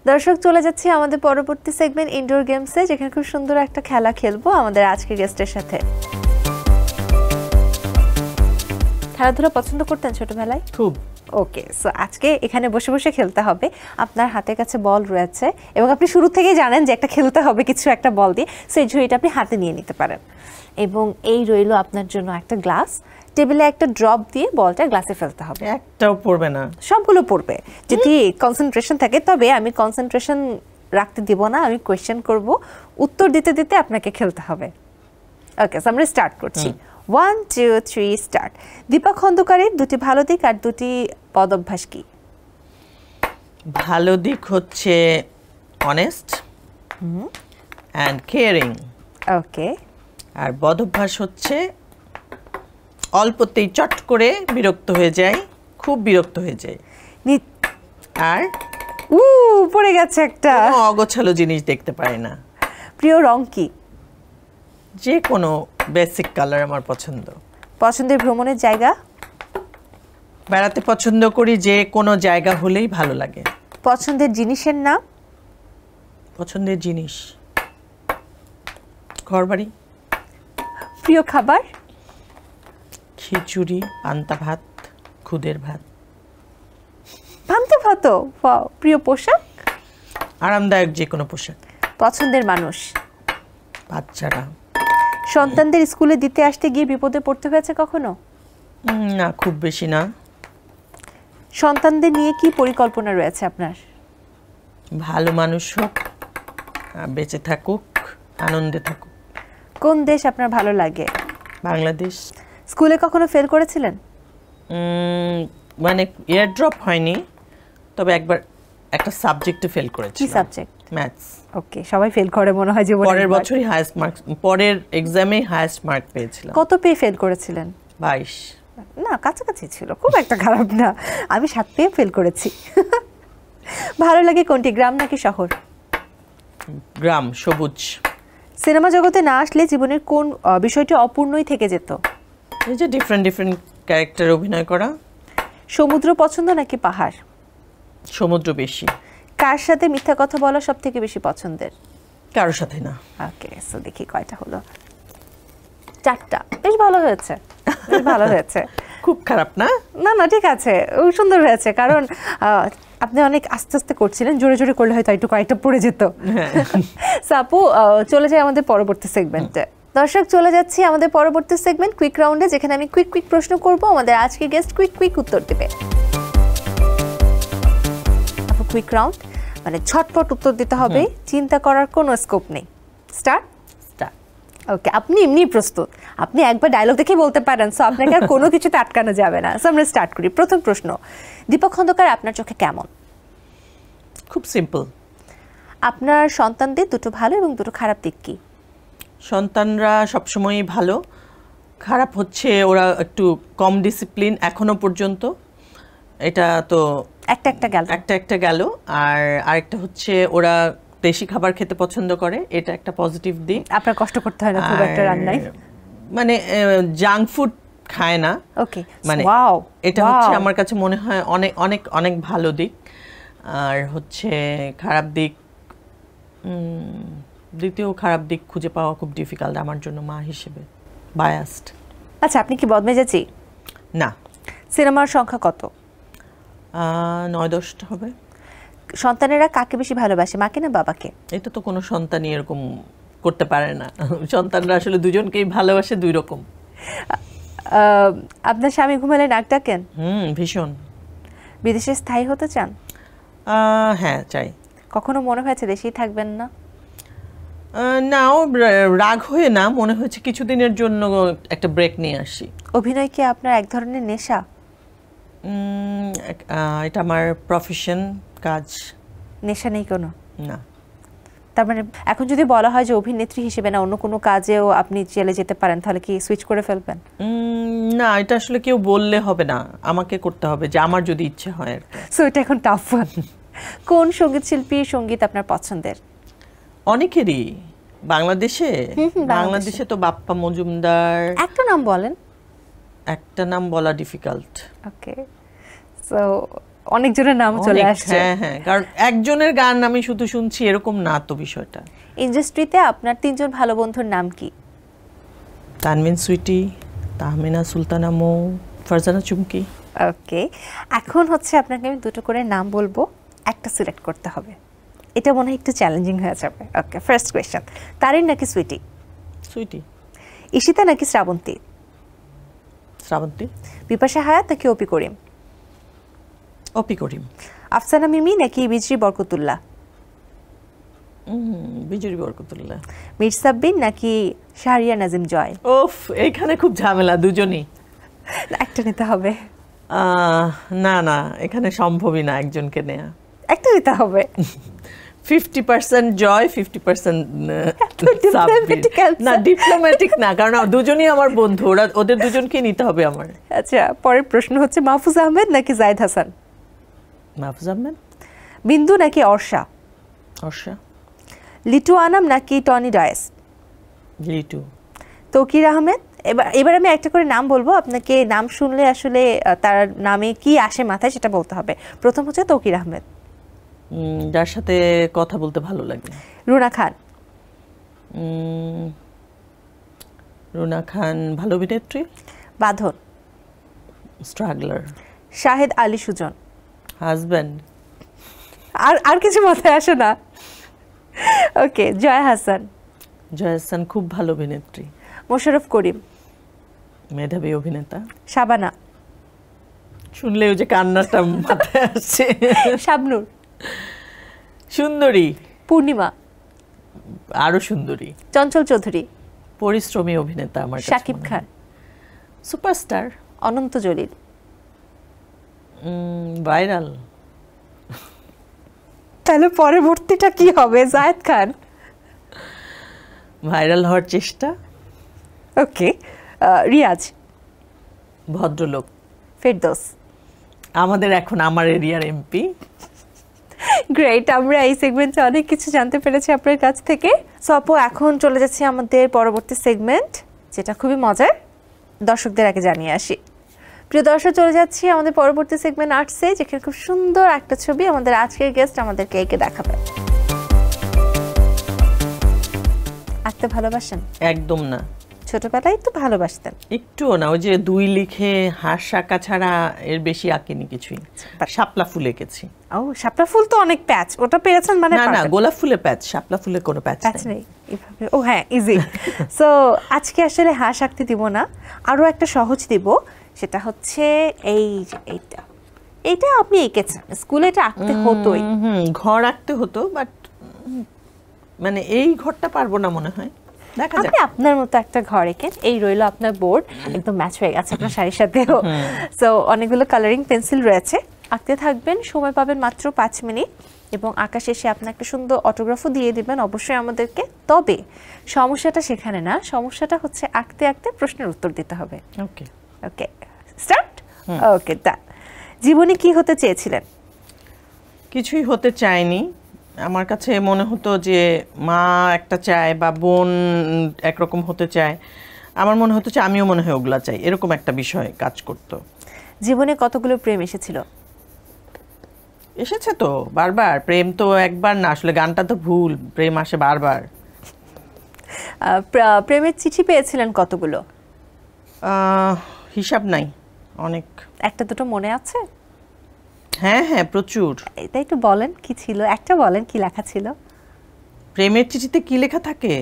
দর্শক, চলে যাচ্ছি আমাদের পরবর্তী সেগমেন্ট ইনডোর গেমসে, যেখানে খুব সুন্দর একটা খেলা খেলবো আমাদের আজকের গেস্টের সাথে। খেলাধুলা পছন্দ করতেন ছোটবেলায়? খুব। ওকে, সো আজকে এখানে বসে বসে খেলতে হবে। আপনার হাতের কাছে বল রয়েছে এবং আপনি শুরু থেকেই জানেন যে একটা খেলতে হবে কিছু একটা বল দিয়ে, সো এই ঝুড়িটা আপনি হাতে নিয়ে নিতে পারেন। এবং এই রইল আপনার জন্য একটা গ্লাস, টেবিলে একটা ড্রপ দিয়ে বলটা গ্লাসে ফেলতে হবে। একটাও পড়বে না? সবগুলো পড়বে যদি কনসেন্ট্রেশন থাকে। তবে আমি কনসেন্ট্রেশন রাখতে দিব না, আমি কোয়েশ্চেন করব, উত্তর দিতে দিতে আপনাকে খেলতে হবে। ওকে, সো আমরা স্টার্ট করছি। 1 2 3 স্টার্ট। দীপা খন্দকারের দুটি ভালো দিক আর দুটি বদ অভ্যাস কি? ভালো দিক হচ্ছে অনেস্ট অ্যান্ড কেয়ারিং। ওকে। আর বদ অভ্যাস হচ্ছে অল্পতেই চট করে বিরক্ত হয়ে যায়, খুব বিরক্ত হয়ে যায়, আর পড়ে গেছে একটা, অগোছালো জিনিস দেখতে পারে না। প্রিয় রং কি? যে কোনো বেসিক কালার আমার পছন্দ। পছন্দের ভ্রমণের জায়গা? বেড়াতে পছন্দ করি, যে কোনো জায়গা হলেই ভালো লাগে। পছন্দের জিনিসের নাম? পছন্দের জিনিস ঘরবাড়ি। প্রিয় খাবার? খিচুড়ি, পান্তা ভাত, খুদের ভাত। পান্তা ভাত। প্রিয় পোশাক? আরামদায়ক যে কোনো পোশাক। পছন্দের মানুষ? বাচ্চারা। সন্তানদের স্কুলে দিতে আসতে গিয়ে বিপদে পড়তে হয়েছে কখনো? না, খুব বেশি না। সন্তানদের নিয়ে কি পরিকল্পনা রয়েছে আপনার? ভালো মানুষ হোক, বেঁচে থাকুক, আনন্দে থাকুক। কোন দেশ আপনার ভালো লাগে? বাংলাদেশ। স্কুলে কখনো ফেল করেছিলেন? মানে এয়ার ড্রপ হয়নি, তবে একবার একটা সাবজেক্টে ফেল করেছি। কি সাবজেক্ট? ম্যাথস। ওকে, সবাই ফেল করে মনে হয় জীবনে। পরের বছরই হাইয়েস্ট মার্কস, পরের এক্সামে হাইয়েস্ট মার্ক পেয়েছিলাম। কত পেয়ে ফেল করেছিলেন? 22। না, কাছাকাছি ছিল, খুব একটা খারাপ না। আমি 7 পেয়ে ফেল করেছি। ভালো লাগে কোনটি, গ্রাম নাকি শহর? গ্রাম, সবুজ। সিনেমা জগতে না আসলে জীবনের কোন বিষয়টি অপূর্ণই থেকে যেত? এই যে ডিফারেন্ট ডিফারেন্ট ক্যারেক্টার অভিনয় করা। সমুদ্র পছন্দ নাকি পাহাড়? সমুদ্র বেশি। কার সাথে মিথ্যা কথা বলা সব থেকে বেশি পছন্দের? কারোর সাথে না। ওকে, সো দেখি কয়টা হলো। 4টা। বেশ ভালো হয়েছে, বেশ ভালো হয়েছে। খুব খারাপ না? না না ঠিক আছে, সুন্দর হয়েছে, কারণ আপনি অনেক আস্তে আস্তে করছিলেন, জোরে জোরে করলে হয়তো একটু কয়েকটা পড়ে যেত। সো আপু চলে যায় আমাদের পরবর্তী সেগমেন্টে। দর্শক চলে যাচ্ছি আমাদের পরবর্তী সেগমেন্ট কুইক রাউন্ডে, যেখানে আমি কুইক কুইক প্রশ্ন করব, আমাদের আজকে গেস্ট কুইক কুইক উত্তর দেবে। আপু কুইক রাউন্ড মানে ঝটপট উত্তর দিতে হবে, চিন্তা করার কোনো স্কোপ নেই। স্টার্ট। ওকে, আপনি এমনি প্রস্তুত, আপনি একবার ডায়লগ দেখে বলতে পারেন, সো আপনাকে আর কোনো কিছুতে আটকানো যাবে না। সো আমরা স্টার্ট করি। প্রথম প্রশ্ন, দীপক খন্দকার আপনার চোখে কেমন? খুব সিম্পল। আপনার সন্তানদের দুটো ভালো এবং দুটো খারাপ দিক কি? সন্তানরা সবসময়ই ভালো, খারাপ হচ্ছে ওরা একটু কম ডিসিপ্লিন এখনো পর্যন্ত, এটা তো একটা গেল। আর আরেকটা হচ্ছে ওরা দেশি খাবার খেতে পছন্দ করে, এটা একটা পজিটিভ দিক। আপনার কষ্ট করতে হয় না খুব একটা রান্নায়, মানে জাঙ্ক ফুড খায় না। ওকে, মানে এটা হচ্ছে আমার কাছে মনে হয় অনেক অনেক অনেক ভালো দিক। আর হচ্ছে খারাপ দিক, দ্বিতীয় খারাপ দিক খুঁজে পাওয়া খুব ডিফিকাল্ট আমার জন্য মা হিসেবে, বায়াসড। আচ্ছা, আপনি কি বদমেজাজি? না। সিনেমার সংখ্যা কত? 9-10টা হবে। সন্তানেরা কাকে বেশি ভালোবাসে, মাকে না বাবাকে? এটা তো কোনো সন্তানই এরকম করতে পারে না, সন্তানরা আসলে দুজনকেই ভালোবাসে দুই রকম। আপনার স্বামী ঘুমালে নাক ডাকেন? ভীষণ। বিদেশে স্থায়ী হতে চান? হ্যাঁ চাই। কখনো মনে হয়েছে দেশেই থাকবেন না? নাও রাগ হয়ে না, মনে হয়েছে কিছুদিনের জন্য একটা ব্রেক নিয়ে আসি। অভিনয় কি আপনার এক ধরনের নেশা? এটা আমার প্রফেশন, কাজ। নেশা নেই কোনো? না। তার মানে এখন যদি বলা হয় যে অভিনেত্রী হিসেবে না অন্য কোনো কাজেও আপনি চলে যেতে পারেন, তাহলে কি সুইচ করে ফেলবেন? না, এটা আসলে কেউ বললে হবে না, আমাকে করতে হবে, যে আমার যদি ইচ্ছে হয়। সো এটা এখন টাফ। কোন সঙ্গীত শিল্পীর সঙ্গীত আপনার পছন্দের? অনেকেরই। বাংলাদেশে তো বাপ্পা মজুমদার। একটা নাম বলেন। একটা নাম বলা ডিফিকাল্ট। ওকে, সো অনেকজনের নাম চলে আসছে। হ্যাঁ, কারণ একজনের গান আমি শুধু শুনছি এরকম না তো বিষয়টা। ইন্ডাস্ট্রিতে আপনার তিনজন ভালো বন্ধুর নাম কি? তানমিন সুইটি, তাহমিনা সুলতানা মৌ, ফারজানা চুমকি। ওকে, এখন হচ্ছে আপনাকে আমি দুটো করে নাম বলবো, একটা সিলেক্ট করতে হবে। এটা মনে হয় একটু চ্যালেঞ্জিং হয়ে যাবে। ওকে, ফার্স্ট কোয়েশ্চেন, তারিন নাকি সুইটি? সুইটি। ঈশিতা নাকি শ্রাবন্তী? শ্রাবন্তী। বিপাশা হায়াত নাকি অপি করিম? অপি করিম। আফসানা মিমি নাকি বিজরি বরকতুল্লাহ? বিজরি বরকতুল্লাহ। মীর সাব্বির নাকি শাহরিয়া নাজিম জয়? ওফ, এইখানে খুব ঝামেলা, দুজনই। একটা নিতে হবে। না, এখানে সম্ভবই না একজনকে নেয়া, একটা নিতে হবে। 50% জয়, 50% সাব্বির। না, ডিপ্লোম্যাটিক না, কারণ দুজনই আমার বন্ধু, ওদের দুজনকে নিতে হবে আমার। আচ্ছা, পরের প্রশ্ন হচ্ছে মাহফুজ আহমেদ নাকি জায়েদ হাসান? মাহফুজ আহমেদ। বিন্দু নাকি অর্ষা? অর্ষা। লিটু আনাম নাকি টনি ডয়েস? লিটু। তৌকির আহমেদ। এবার আমি একটা করে নাম বলবো, আপনাকে নাম শুনলে আসলে তার নামে কি আসে মাথায় সেটা বলতে হবে। প্রথম হচ্ছে তৌকির আহমেদ। যার সাথে কথা বলতে ভালো লাগে। রুনা খান। রুনা খান ভালো অভিনেত্রী। বাঁধন। স্ট্রাগলার। শাহেদ আলী সুজন। হাজব্যান্ড। আর কিছু মাথায় আসে না। ওকে, জয়া হাসান। জয়া হাসান খুব ভালো অভিনেত্রী। মোশাররফ করিম। মেধাবী অভিনেতা। শাবানা। শুনলে ওই যে কান্নাটা মাথায় আসছে। শাবনূর। সুন্দরী। পূর্ণিমা। আরো সুন্দরী। চঞ্চল চৌধুরী। পরিশ্রমী অভিনেতা আমার কাছে। শাকিব খান। সুপারস্টার। অনন্ত জলিল। ভাইরাল। তাহলে পরবর্তীটা কি হবে? জায়েদ খান। ভাইরাল হওয়ার চেষ্টা। ওকে, রিয়াজ। ভদ্রলোক। ফেরদৌস। আমাদের এখন আমার এরিয়ার এমপি। গ্রেট, আমরা এই সেগমেন্টে অনেক কিছু জানতে পেরেছি আপনার কাছ থেকে। সো আপু, এখন চলে যাচ্ছি আমাদের পরবর্তী সেগমেন্ট, যেটা খুবই মজার। দর্শকদের আগে জানিয়ে আসি। প্রিয় দর্শক, চলে যাচ্ছি আমাদের পরবর্তী সেগমেন্ট আর্টসে, যেখানে খুব সুন্দর একটা ছবি আমাদের আজকের গেস্ট আমাদেরকে এঁকে দেখাবে। আঁকতে ভালোবাসেন? একদম না। ছোটবেলায় তো ভালোবাসতেন। একটুও না, ওই যে 2 লিখে হাঁস আঁকা ছাড়া এর বেশি আঁকিনি কিছুই। শাপলা ফুল এঁকেছি। ও শাপলা ফুল তো অনেক প্যাচ, ওটা পেয়েছেন মানে? না না, গোলাপ ফুলে প্যাচ, শাপলা ফুলে কোনো প্যাচ নেই। এভাবে ও হ্যাঁ, ইজি। সো আজকে আসলে হাঁস আঁকতে দিব না, আরো একটা সহজ দিব, সেটা হচ্ছে এইটা আপনি এঁকেছেন স্কুলে, এটা আঁকতে হতোই। ঘর আঁকতে হতো, বাট মানে এই ঘরটা পারবো না মনে হয়। দেখা যাক। আপনি আপনার মতো একটা ঘর এঁকেন, এই রইলো আপনার বোর্ড, একদম ম্যাচ হয়ে গেছে আপনার শাড়ির সাথেও। সো অনেকগুলো কালারিং পেন্সিল রয়েছে, আঁকতে থাকবেন, সময় পাবেন মাত্র 5 মিনিট, এবং আঁকা শেষে আপনি একটা সুন্দর অটোগ্রাফও দিয়ে দিবেন অবশ্যই আমাদেরকে। তবে সমস্যাটা সেখানে না, সমস্যাটা হচ্ছে আঁকতে আঁকতে প্রশ্নের উত্তর দিতে হবে। ওকে ওকে, স্টার্ট। ওকে, ডান। জীবনে কি হতে চেয়েছিলেন? কিছুই হতে চাইনি। আমার কাছে মনে হতো যে মা একটা চায় বা বোন একরকম হতে চায়, আমার মনে হতো যে আমিও মনে হয় ওগুলা চাই, এরকম একটা বিষয় কাজ করতো। জীবনে কতগুলো প্রেম এসেছিল? এসেছে তো বারবার, প্রেম তো একবার না, আসলে গানটা তো ভুল, প্রেম আসে বারবার। প্রেমের চিঠি পেয়েছিলেন কতগুলো? হিসাব নাই, অনেক। একটা দুটো মনে আছে? হ্যাঁ হ্যাঁ, প্রচুর। এটা একটু বলেন কি ছিল, একটা বলেন কি লেখা ছিল? প্রেমের চিঠিতে কি লেখা থাকে?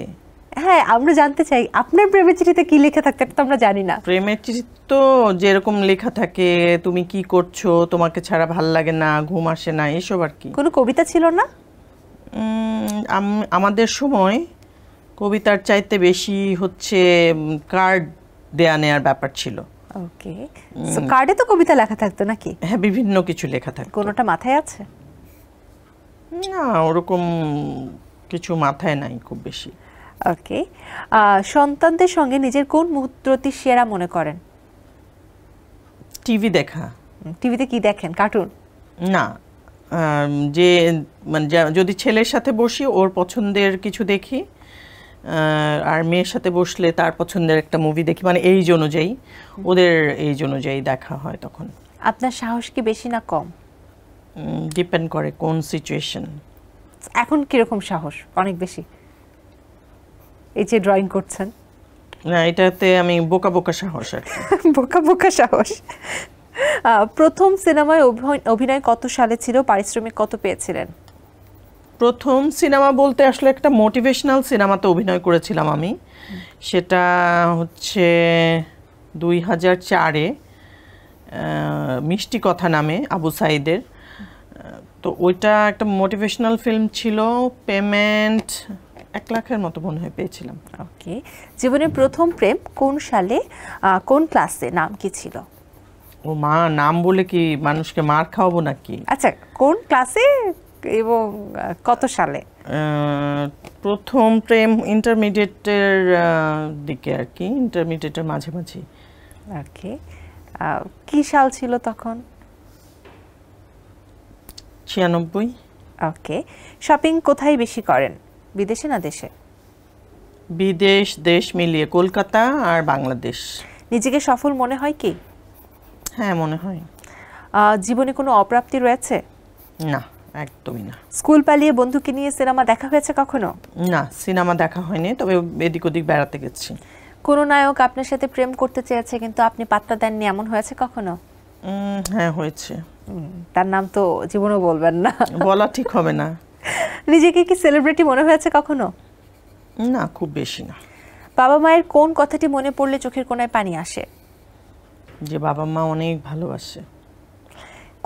হ্যাঁ, আমরা জানতে চাই আপনার প্রেমের চিঠিতে কি লেখা থাকতে, তো আমরা জানি না। প্রেমের চিঠি তো যেরকম লেখা থাকে, তুমি কি করছো, তোমাকে ছাড়া ভাল লাগে না, ঘুম আসে না, এসব আর কি। কোনো কবিতা ছিল না? আমাদের সময় কবিতার চাইতে বেশি হচ্ছে কার্ড দেয়া নেয়ার ব্যাপার ছিল। ওকে, সো কার্ডে তো কবিতা লেখা থাকতো নাকি? হ্যাঁ, বিভিন্ন কিছু লেখা থাকতো। কোনোটা মাথায় আছে? না, ওরকম কিছু মাথায় নাই খুব বেশি। ওকে, সন্তানদের সঙ্গে নিজের কোন মুহূর্তটি সেরা মনে করেন? টিভি দেখা। টিভিতে কি দেখেন, কার্টুন? না, যে মানে যদি ছেলের সাথে বসি ওর পছন্দের কিছু দেখি, আর মেয়ের সাথে বসলে তার পছন্দের একটা মুভি দেখি, মানে এইজ অনুযায়ী, ওদের এইজ অনুযায়ী দেখা হয় তখন। আপনার সাহস কি বেশি না কম? ডিপেন্ড করে কোন সিচুয়েশন। এখন কিরকম সাহস? অনেক বেশি? এই যে ড্রয়িং করছেন, না, এটাতে আমি বোকা বোকা সাহস আর কি। বোকা বোকা সাহস। প্রথম সিনেমায় অভিনয় কত সালে ছিল, পারিশ্রমিক কত পেয়েছিলেন? প্রথম সিনেমা বলতে আসলে একটা মোটিভেশনাল সিনেমাতে অভিনয় করেছিলাম আমি, সেটা হচ্ছে 2004-এ, মিষ্টি কথা নামে, আবু সাইদের। তো ওইটা একটা মোটিভেশনাল ফিল্ম ছিল, পেমেন্ট 1 লাখের মতো মনে হয় পেয়েছিলাম। ওকে, জীবনের প্রথম প্রেম কোন সালে, কোন ক্লাসে, নাম কি ছিল? ও মা, নাম বলে কি মানুষকে মার খাওয়াবো নাকি? আচ্ছা, কোন ক্লাসে এবং কত সালে? প্রথম প্রেম ইন্টারমিডিয়েটের দিকে আর কি, ইন্টারমিডিয়েটের মাঝামাঝি। ওকে, কি সাল ছিল তখন? 96। ওকে, শপিং কোথায় বেশি করেন, বিদেশে না দেশে? বিদেশ দেশ মিলিয়ে, কলকাতা আর বাংলাদেশ। নিজেকে সফল মনে হয় কি? হ্যাঁ, মনে হয়। জীবনে কোনো অপ্রাপ্তি রয়েছে? না, একদমই না। স্কুল পালিয়ে বন্ধুকে নিয়ে সিনেমা দেখা হয়েছে কখনো? না, সিনেমা দেখা হয়নি, তবে এদিক ওদিক বেড়াতে গেছি। কোনো নায়ক আপনার সাথে প্রেম করতে চেয়েছে কিন্তু আপনি পাত্তা দেননি, এমন হয়েছে কখনো? হ্যাঁ, হয়েছে। তার নাম তো জীবনেও বলবেন না, বলা ঠিক হবে না। নিজেকে কি সেলিব্রিটি মনে হয়েছে কখনো? না, খুব বেশি না। বাবা মায়ের কোন কথাটি মনে পড়লে চোখের কোণায় পানি আসে? যে বাবা মা অনেক ভালোবাসে।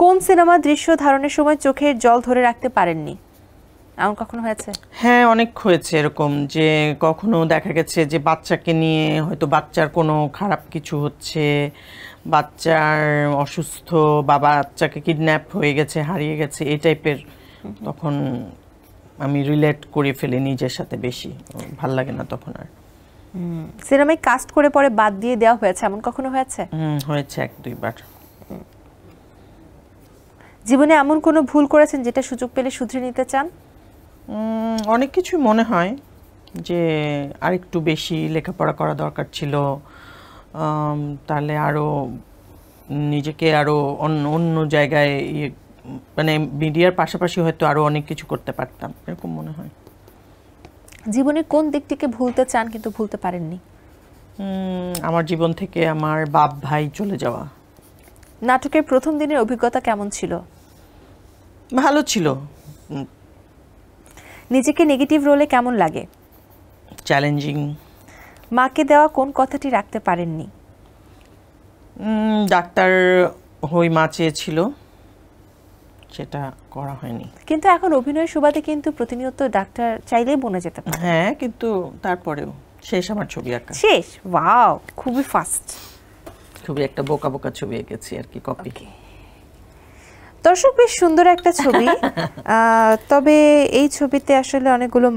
কোন সিনেমা দৃশ্য ধারণের সময় চোখের জল ধরে রাখতে পারেননি, এমন কখনো হয়েছে? হ্যাঁ, অনেক হয়েছে এরকম, যে কখনো দেখা গেছে যে বাচ্চাকে নিয়ে হয়তো বাচ্চার কোনো খারাপ কিছু হচ্ছে, বাচ্চার অসুস্থ বা বাচ্চাকে কিডন্যাপ হয়ে গেছে, হারিয়ে গেছে, এই টাইপের, তখন আমি রিলেট করে ফেলি নিজের সাথে বেশি, ভাল লাগে না তখন আর। সিনেমায় কাস্ট করে পরে বাদ দিয়ে দেওয়া হয়েছে, এমন কখনো হয়েছে? হয়েছে 1-2 বার। জীবনে এমন কোনো ভুল করেছেন যেটা সুযোগ পেলে শুধরে নিতে চান? অনেক কিছু মনে হয় যে আরেকটু বেশি লেখাপড়া করা দরকার ছিল, তাহলে আরও নিজেকে আরও অন্য জায়গায় মানে মিডিয়ার পাশাপাশি হয়তো আরও অনেক কিছু করতে পারতাম, এরকম মনে হয়। জীবনে কোন দিকটিকে ভুলতে চান কিন্তু ভুলতে পারেননি? আমার জীবন থেকে আমার বাপ ভাই চলে যাওয়া। নাটকের প্রথম দিনের অভিজ্ঞতা কেমন ছিল? ভালো ছিল। নিজেকে নেগেটিভ রোলে কেমন লাগে? চ্যালেঞ্জিং। মাকে দেওয়া কোন কথাটি রাখতে পারেননি? ডাক্তার হই মা চেয়েছিল, সেটা করা হয়নি। কিন্তু এখন অভিনয়ের সুবাদে কিন্তু প্রতিনিয়ত ডাক্তার চাইলেই বনে যেতে পারে। হ্যাঁ, কিন্তু তারপরেও শেষ আমার ছবি আঁকা। শেষ? ওয়াও, খুবই ফাস্ট। খুবই একটা বোকা বোকা ছবি এঁকেছি আর কি, কপি। দর্শক, বেশ সুন্দর একটা ছবি। তবে এই ছবিতে আসলে অনেকগুলো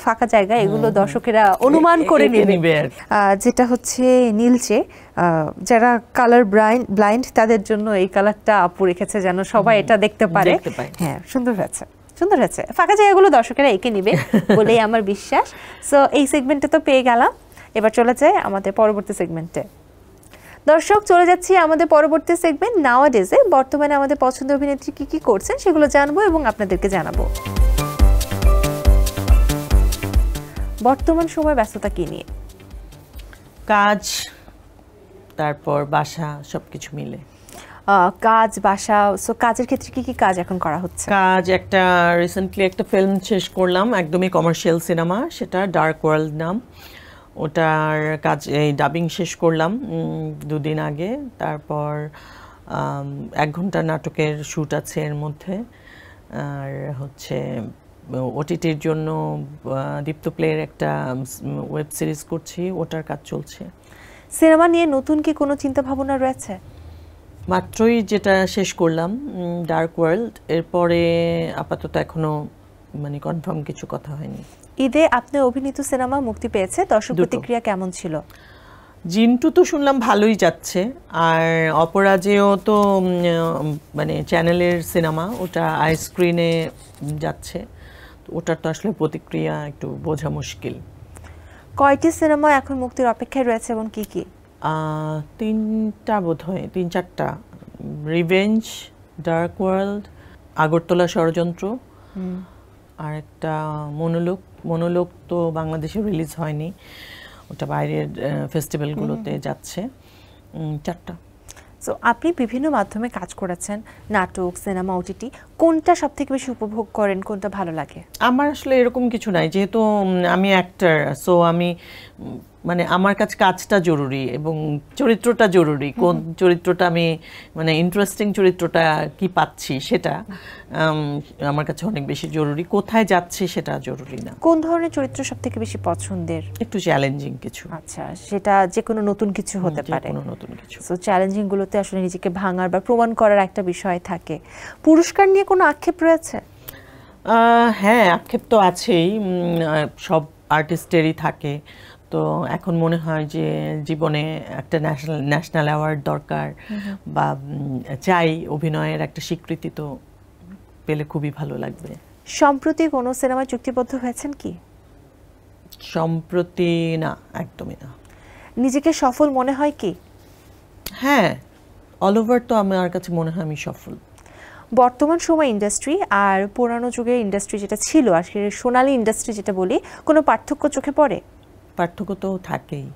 ফাঁকা জায়গা, এগুলো দর্শকেরা অনুমান করে নেবে। যেটা হচ্ছে নীলচে, যারা কালার ব্লাইন্ড তাদের জন্য এই কালারটা আপু রেখেছে যেন সবাই এটা দেখতে পারে। হ্যাঁ, সুন্দর হয়েছে, সুন্দর হয়েছে। ফাঁকা জায়গাগুলো দর্শকেরা এঁকে নিবে বলেই আমার বিশ্বাস। সো এই সেগমেন্টে তো পেয়ে গেলাম, এবার চলে যায় আমাদের পরবর্তী সেগমেন্টে। দর্শক, চলে যাচ্ছি আমাদের পরবর্তী সেগমেন্ট নাওয়াডেজে। বর্তমানে আমাদের পছন্দের অভিনেত্রী কি কি করছেন সেগুলো জানবো এবং আপনাদেরকে জানাবো। বর্তমান সময় ব্যস্ততা কি নিয়ে? কাজ, তারপর বাসা, সবকিছু মিলে। কাজ, বাসা। সো কাজের ক্ষেত্রে কি কি কাজ এখন করা হচ্ছে? কাজ, একটা রিসেন্টলি একটা ফিল্ম শেষ করলাম, একদমই কমার্শিয়াল সিনেমা, সেটা ডার্ক ওয়ার্ল্ড নাম। ওটার কাজ, এই ডাবিং শেষ করলাম 2 দিন আগে। তারপর 1 ঘন্টার নাটকের শ্যুট আছে এর মধ্যে। আর হচ্ছে ওটিটির জন্য দীপ্ত প্লের একটা ওয়েব সিরিজ করছি, ওটার কাজ চলছে। সিনেমা নিয়ে নতুন কি কোনো চিন্তা ভাবনা রয়েছে? মাত্রই যেটা শেষ করলাম ডার্ক ওয়ার্ল্ড, এরপরে আপাতত এখনো মানে কনফার্ম কিছু কথা হয়নি। ঈদে আপনি অভিনীত সিনেমা মুক্তি পেয়েছে, দর্শক প্রতিক্রিয়া কেমন ছিল? জিন্টু তো শুনলাম ভালোই যাচ্ছে, আর অপরাজেয় তো মানে চ্যানেলের সিনেমা, ওটা আইস্ক্রিনে যাচ্ছে, ওটার তো আসলে প্রতিক্রিয়া একটু বোঝা মুশকিল। কয়টি সিনেমা এখন মুক্তির অপেক্ষায় রয়েছে এবং কি কি? 3টা বোধহয়, 3-4টা। রিভেঞ্জ, ডার্ক ওয়ার্ল্ড, আগরতলা ষড়যন্ত্র, আর একটা মনোলোক তো বাংলাদেশে রিলিজ হয়নি, ওটা বাইরের ফেস্টিভ্যালগুলোতে যাচ্ছে। 4টা। সো আপনি বিভিন্ন মাধ্যমে কাজ করেছেন, নাটক, সিনেমা, ওটিটি, কোনটা সবথেকে বেশি উপভোগ করেন, কোনটা ভালো লাগে? আমার আসলে এরকম কিছু নাই, যেহেতু আমি অ্যাক্টর, সো আমি মানে আমার কাছে কাজটা জরুরি এবং চরিত্রটা জরুরি। কোন চরিত্রটা আমি মানে ইন্টারেস্টিং চরিত্রটা কি পাচ্ছি সেটা আমার কাছে অনেক বেশি জরুরি, কোথায় যাচ্ছে সেটা জরুরি না। কোন ধরনের চরিত্র সবথেকে বেশি পছন্দের? একটু চ্যালেঞ্জিং কিছু। আচ্ছা, সেটা যে কোনো নতুন কিছু হতে পারে। কোনো নতুন কিছু। সো চ্যালেঞ্জিং গুলোতে আসলে নিজেকে ভাঙার বা প্রমাণ করার একটা বিষয় থাকে। পুরস্কার নিয়ে কোনো আক্ষেপ রয়েছে? হ্যাঁ, আক্ষেপ তো আছেই, সব আর্টিস্টেরই থাকে। তো এখন মনে হয় যে জীবনে একটা ন্যাশনাল অ্যাওয়ার্ড দরকার, বা চাই অভিনয়ের একটা স্বীকৃতি, তো পেলে খুবই ভালো লাগবে। সম্প্রতি কোনো সিনেমায় চুক্তিবদ্ধ হয়েছেন কি? সম্প্রতি না, একদমই না। নিজেকে সফল মনে হয় কি? হ্যাঁ, অল ওভার তো আমার কাছে মনে হয় আমি সফল। বর্তমান সময় ইন্ডাস্ট্রি আর পুরানো যুগের ইন্ডাস্ট্রি যেটা ছিল, আজকে সোনালী ইন্ডাস্ট্রি যেটা বলি, কোনো পার্থক্য চোখে পড়ে? পার্থক্য তো থাকেই।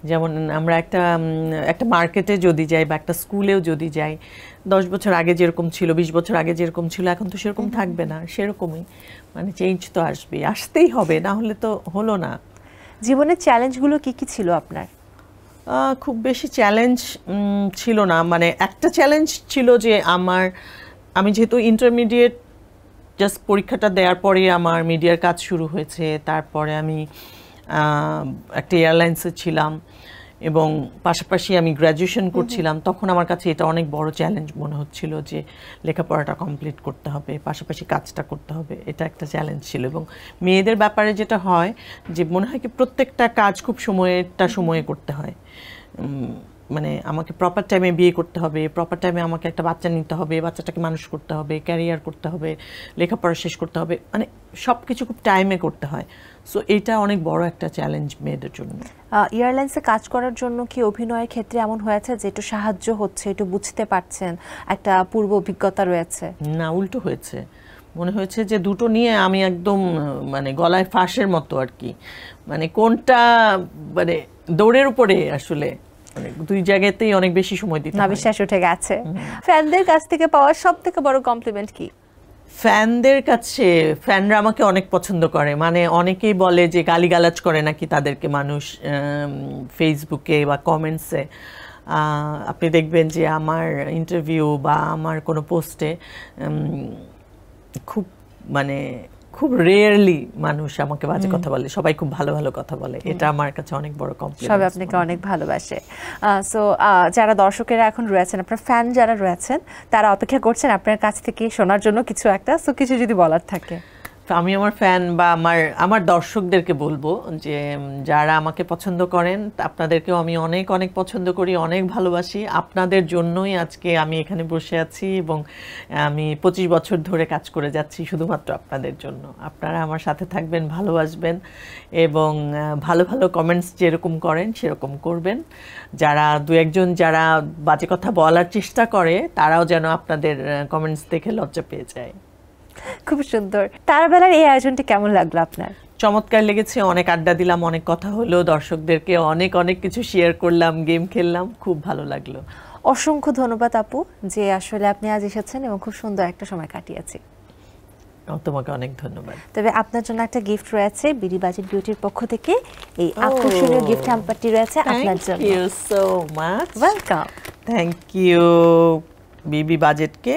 যেমন আমরা একটা মার্কেটে যদি যাই বা একটা স্কুলেও যদি যাই, 10 বছর আগে যেরকম ছিল, 20 বছর আগে যেরকম ছিল, এখন তো সেরকম থাকবে না। সেরকমই মানে চেঞ্জ তো আসবেই, আসতেই হবে, না হলে তো হলো না। জীবনের চ্যালেঞ্জগুলো কি কি ছিল আপনার? খুব বেশি চ্যালেঞ্জ ছিল না, মানে একটা চ্যালেঞ্জ ছিল যে আমি যেহেতু ইন্টারমিডিয়েট জাস্ট পরীক্ষাটা দেওয়ার পরে আমার মিডিয়ার কাজ শুরু হয়েছে, তারপরে আমি একটা এয়ারলাইন্সে ছিলাম এবং পাশাপাশি আমি গ্র্যাজুয়েশন করছিলাম, তখন আমার কাছে এটা অনেক বড় চ্যালেঞ্জ মনে হচ্ছিল যে লেখাপড়াটা কমপ্লিট করতে হবে, পাশাপাশি কাজটা করতে হবে, এটা একটা চ্যালেঞ্জ ছিল। এবং মেয়েদের ব্যাপারে যেটা হয় যে মনে হয় কি প্রত্যেকটা কাজ খুব সময়ে করতে হয়, মানে আমাকে প্রপার টাইমে বিয়ে করতে হবে, প্রপার টাইমে আমাকে একটা বাচ্চা নিতে হবে, বাচ্চাটাকে মানুষ করতে হবে, ক্যারিয়ার করতে হবে, লেখাপড়া শেষ করতে হবে, মানে সব কিছু খুব টাইমে করতে হয়। সো এটা অনেক বড় একটা চ্যালেঞ্জ মেয়েদের জন্য। এয়ারলাইন্সে কাজ করার জন্য কি অভিনয়ের ক্ষেত্রে এমন হয়েছে যে একটু সাহায্য হচ্ছে, একটু বুঝতে পারছেন, একটা পূর্ব অভিজ্ঞতা রয়েছে? না, উল্টো হয়েছে। মনে হয়েছে যে দুটো নিয়ে আমি একদম মানে গলায় ফাঁসের মতো আর কি, মানে কোনটা মানে দৌড়ের উপরে আসলে দুই জায়গাতেই অনেক বেশি সময় দিতে হয়। বিশ্বাস উঠে গেছে। ফ্যানদের কাছ থেকে পাওয়া সবথেকে বড় কমপ্লিমেন্ট কি? ফ্যানদের কাছে, ফ্যানরা আমাকে অনেক পছন্দ করে, মানে অনেকেই বলে যে গালিগালাজ করে নাকি তাদেরকে মানুষ ফেসবুকে বা কমেন্টসে। আপনি দেখবেন যে আমার ইন্টারভিউ বা আমার কোনো পোস্টে খুব রেয়ারলি মানুষ আমাকে বাজে কথা বলে, সবাই খুব ভালো ভালো কথা বলে। এটা আমার কাছে অনেক বড় কমপ্লিমেন্ট। সবাই আপনাকে অনেক ভালোবাসে। সো যারা দর্শকেরা এখন রয়েছেন, আপনার ফ্যান যারা রয়েছেন, তারা অপেক্ষা করছেন আপনার কাছ থেকে শোনার জন্য কিছু একটা। সো কিছু যদি বলার থাকে। আমি আমার ফ্যান বা আমার দর্শকদেরকে বলবো যে যারা আমাকে পছন্দ করেন, আপনাদেরকেও আমি অনেক অনেক পছন্দ করি, অনেক ভালোবাসি। আপনাদের জন্যই আজকে আমি এখানে বসে আছি এবং আমি 25 বছর ধরে কাজ করে যাচ্ছি শুধুমাত্র আপনাদের জন্য। আপনারা আমার সাথে থাকবেন, ভালোবাসবেন এবং ভালো ভালো কমেন্টস যেরকম করেন সেরকম করবেন। যারা দু একজন যারা বাজে কথা বলার চেষ্টা করে, তারাও যেন আপনাদের কমেন্টস দেখে লজ্জা পেয়ে যায়। খুব সুন্দর। তারাবেলার এই আয়োজনটি কেমন লাগলো আপনার? চমৎকার লেগেছে, অনেক আড্ডা দিলাম, অনেক কথা হলো, দর্শকদেরকে অনেক অনেক কিছু শেয়ার করলাম, গেম খেললাম, খুব ভালো লাগলো। অসংখ্য ধন্যবাদ আপু, যে আসলে আপনি আজ এসেছেন এবং খুব সুন্দর একটা সময় কাটিয়েছি। তোমাকে অনেক ধন্যবাদ। তবে আপনার জন্য একটা গিফট রয়েছে বিডি বাজেট বিউটির পক্ষ থেকে। এই আকর্ষণীয় গিফট হ্যাম্পারটি রয়েছে আপনার জন্য। Thank you so much. Welcome. Thank you বিবি বাজেটকে।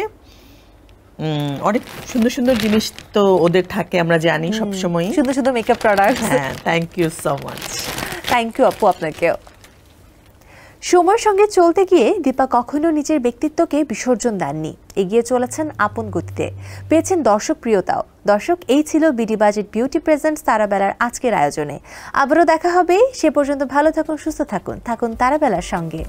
অনেক সুন্দর সুন্দর জিনিস তো ওদের থাকে, আমরা জানি সবসময়। সুন্দর সুন্দর মেকআপ প্রোডাক্ট। হ্যাঁ, thank you so much. Thank you আপু আপনাকেও। সময়ের সঙ্গে চলতে গিয়ে দীপা কখনো নিজের ব্যক্তিত্বকে বিসর্জন দেননি, এগিয়ে চলেছেন আপন গতিতে, পেয়েছেন দর্শক প্রিয়তাও। দর্শক, এই ছিল বিডি বাজেট বিউটি প্রেজেন্টস তারাবেলার আজকের আয়োজনে। আবারও দেখা হবে, সে পর্যন্ত ভালো থাকুন, সুস্থ থাকুন, থাকুন তারাবেলার সঙ্গে।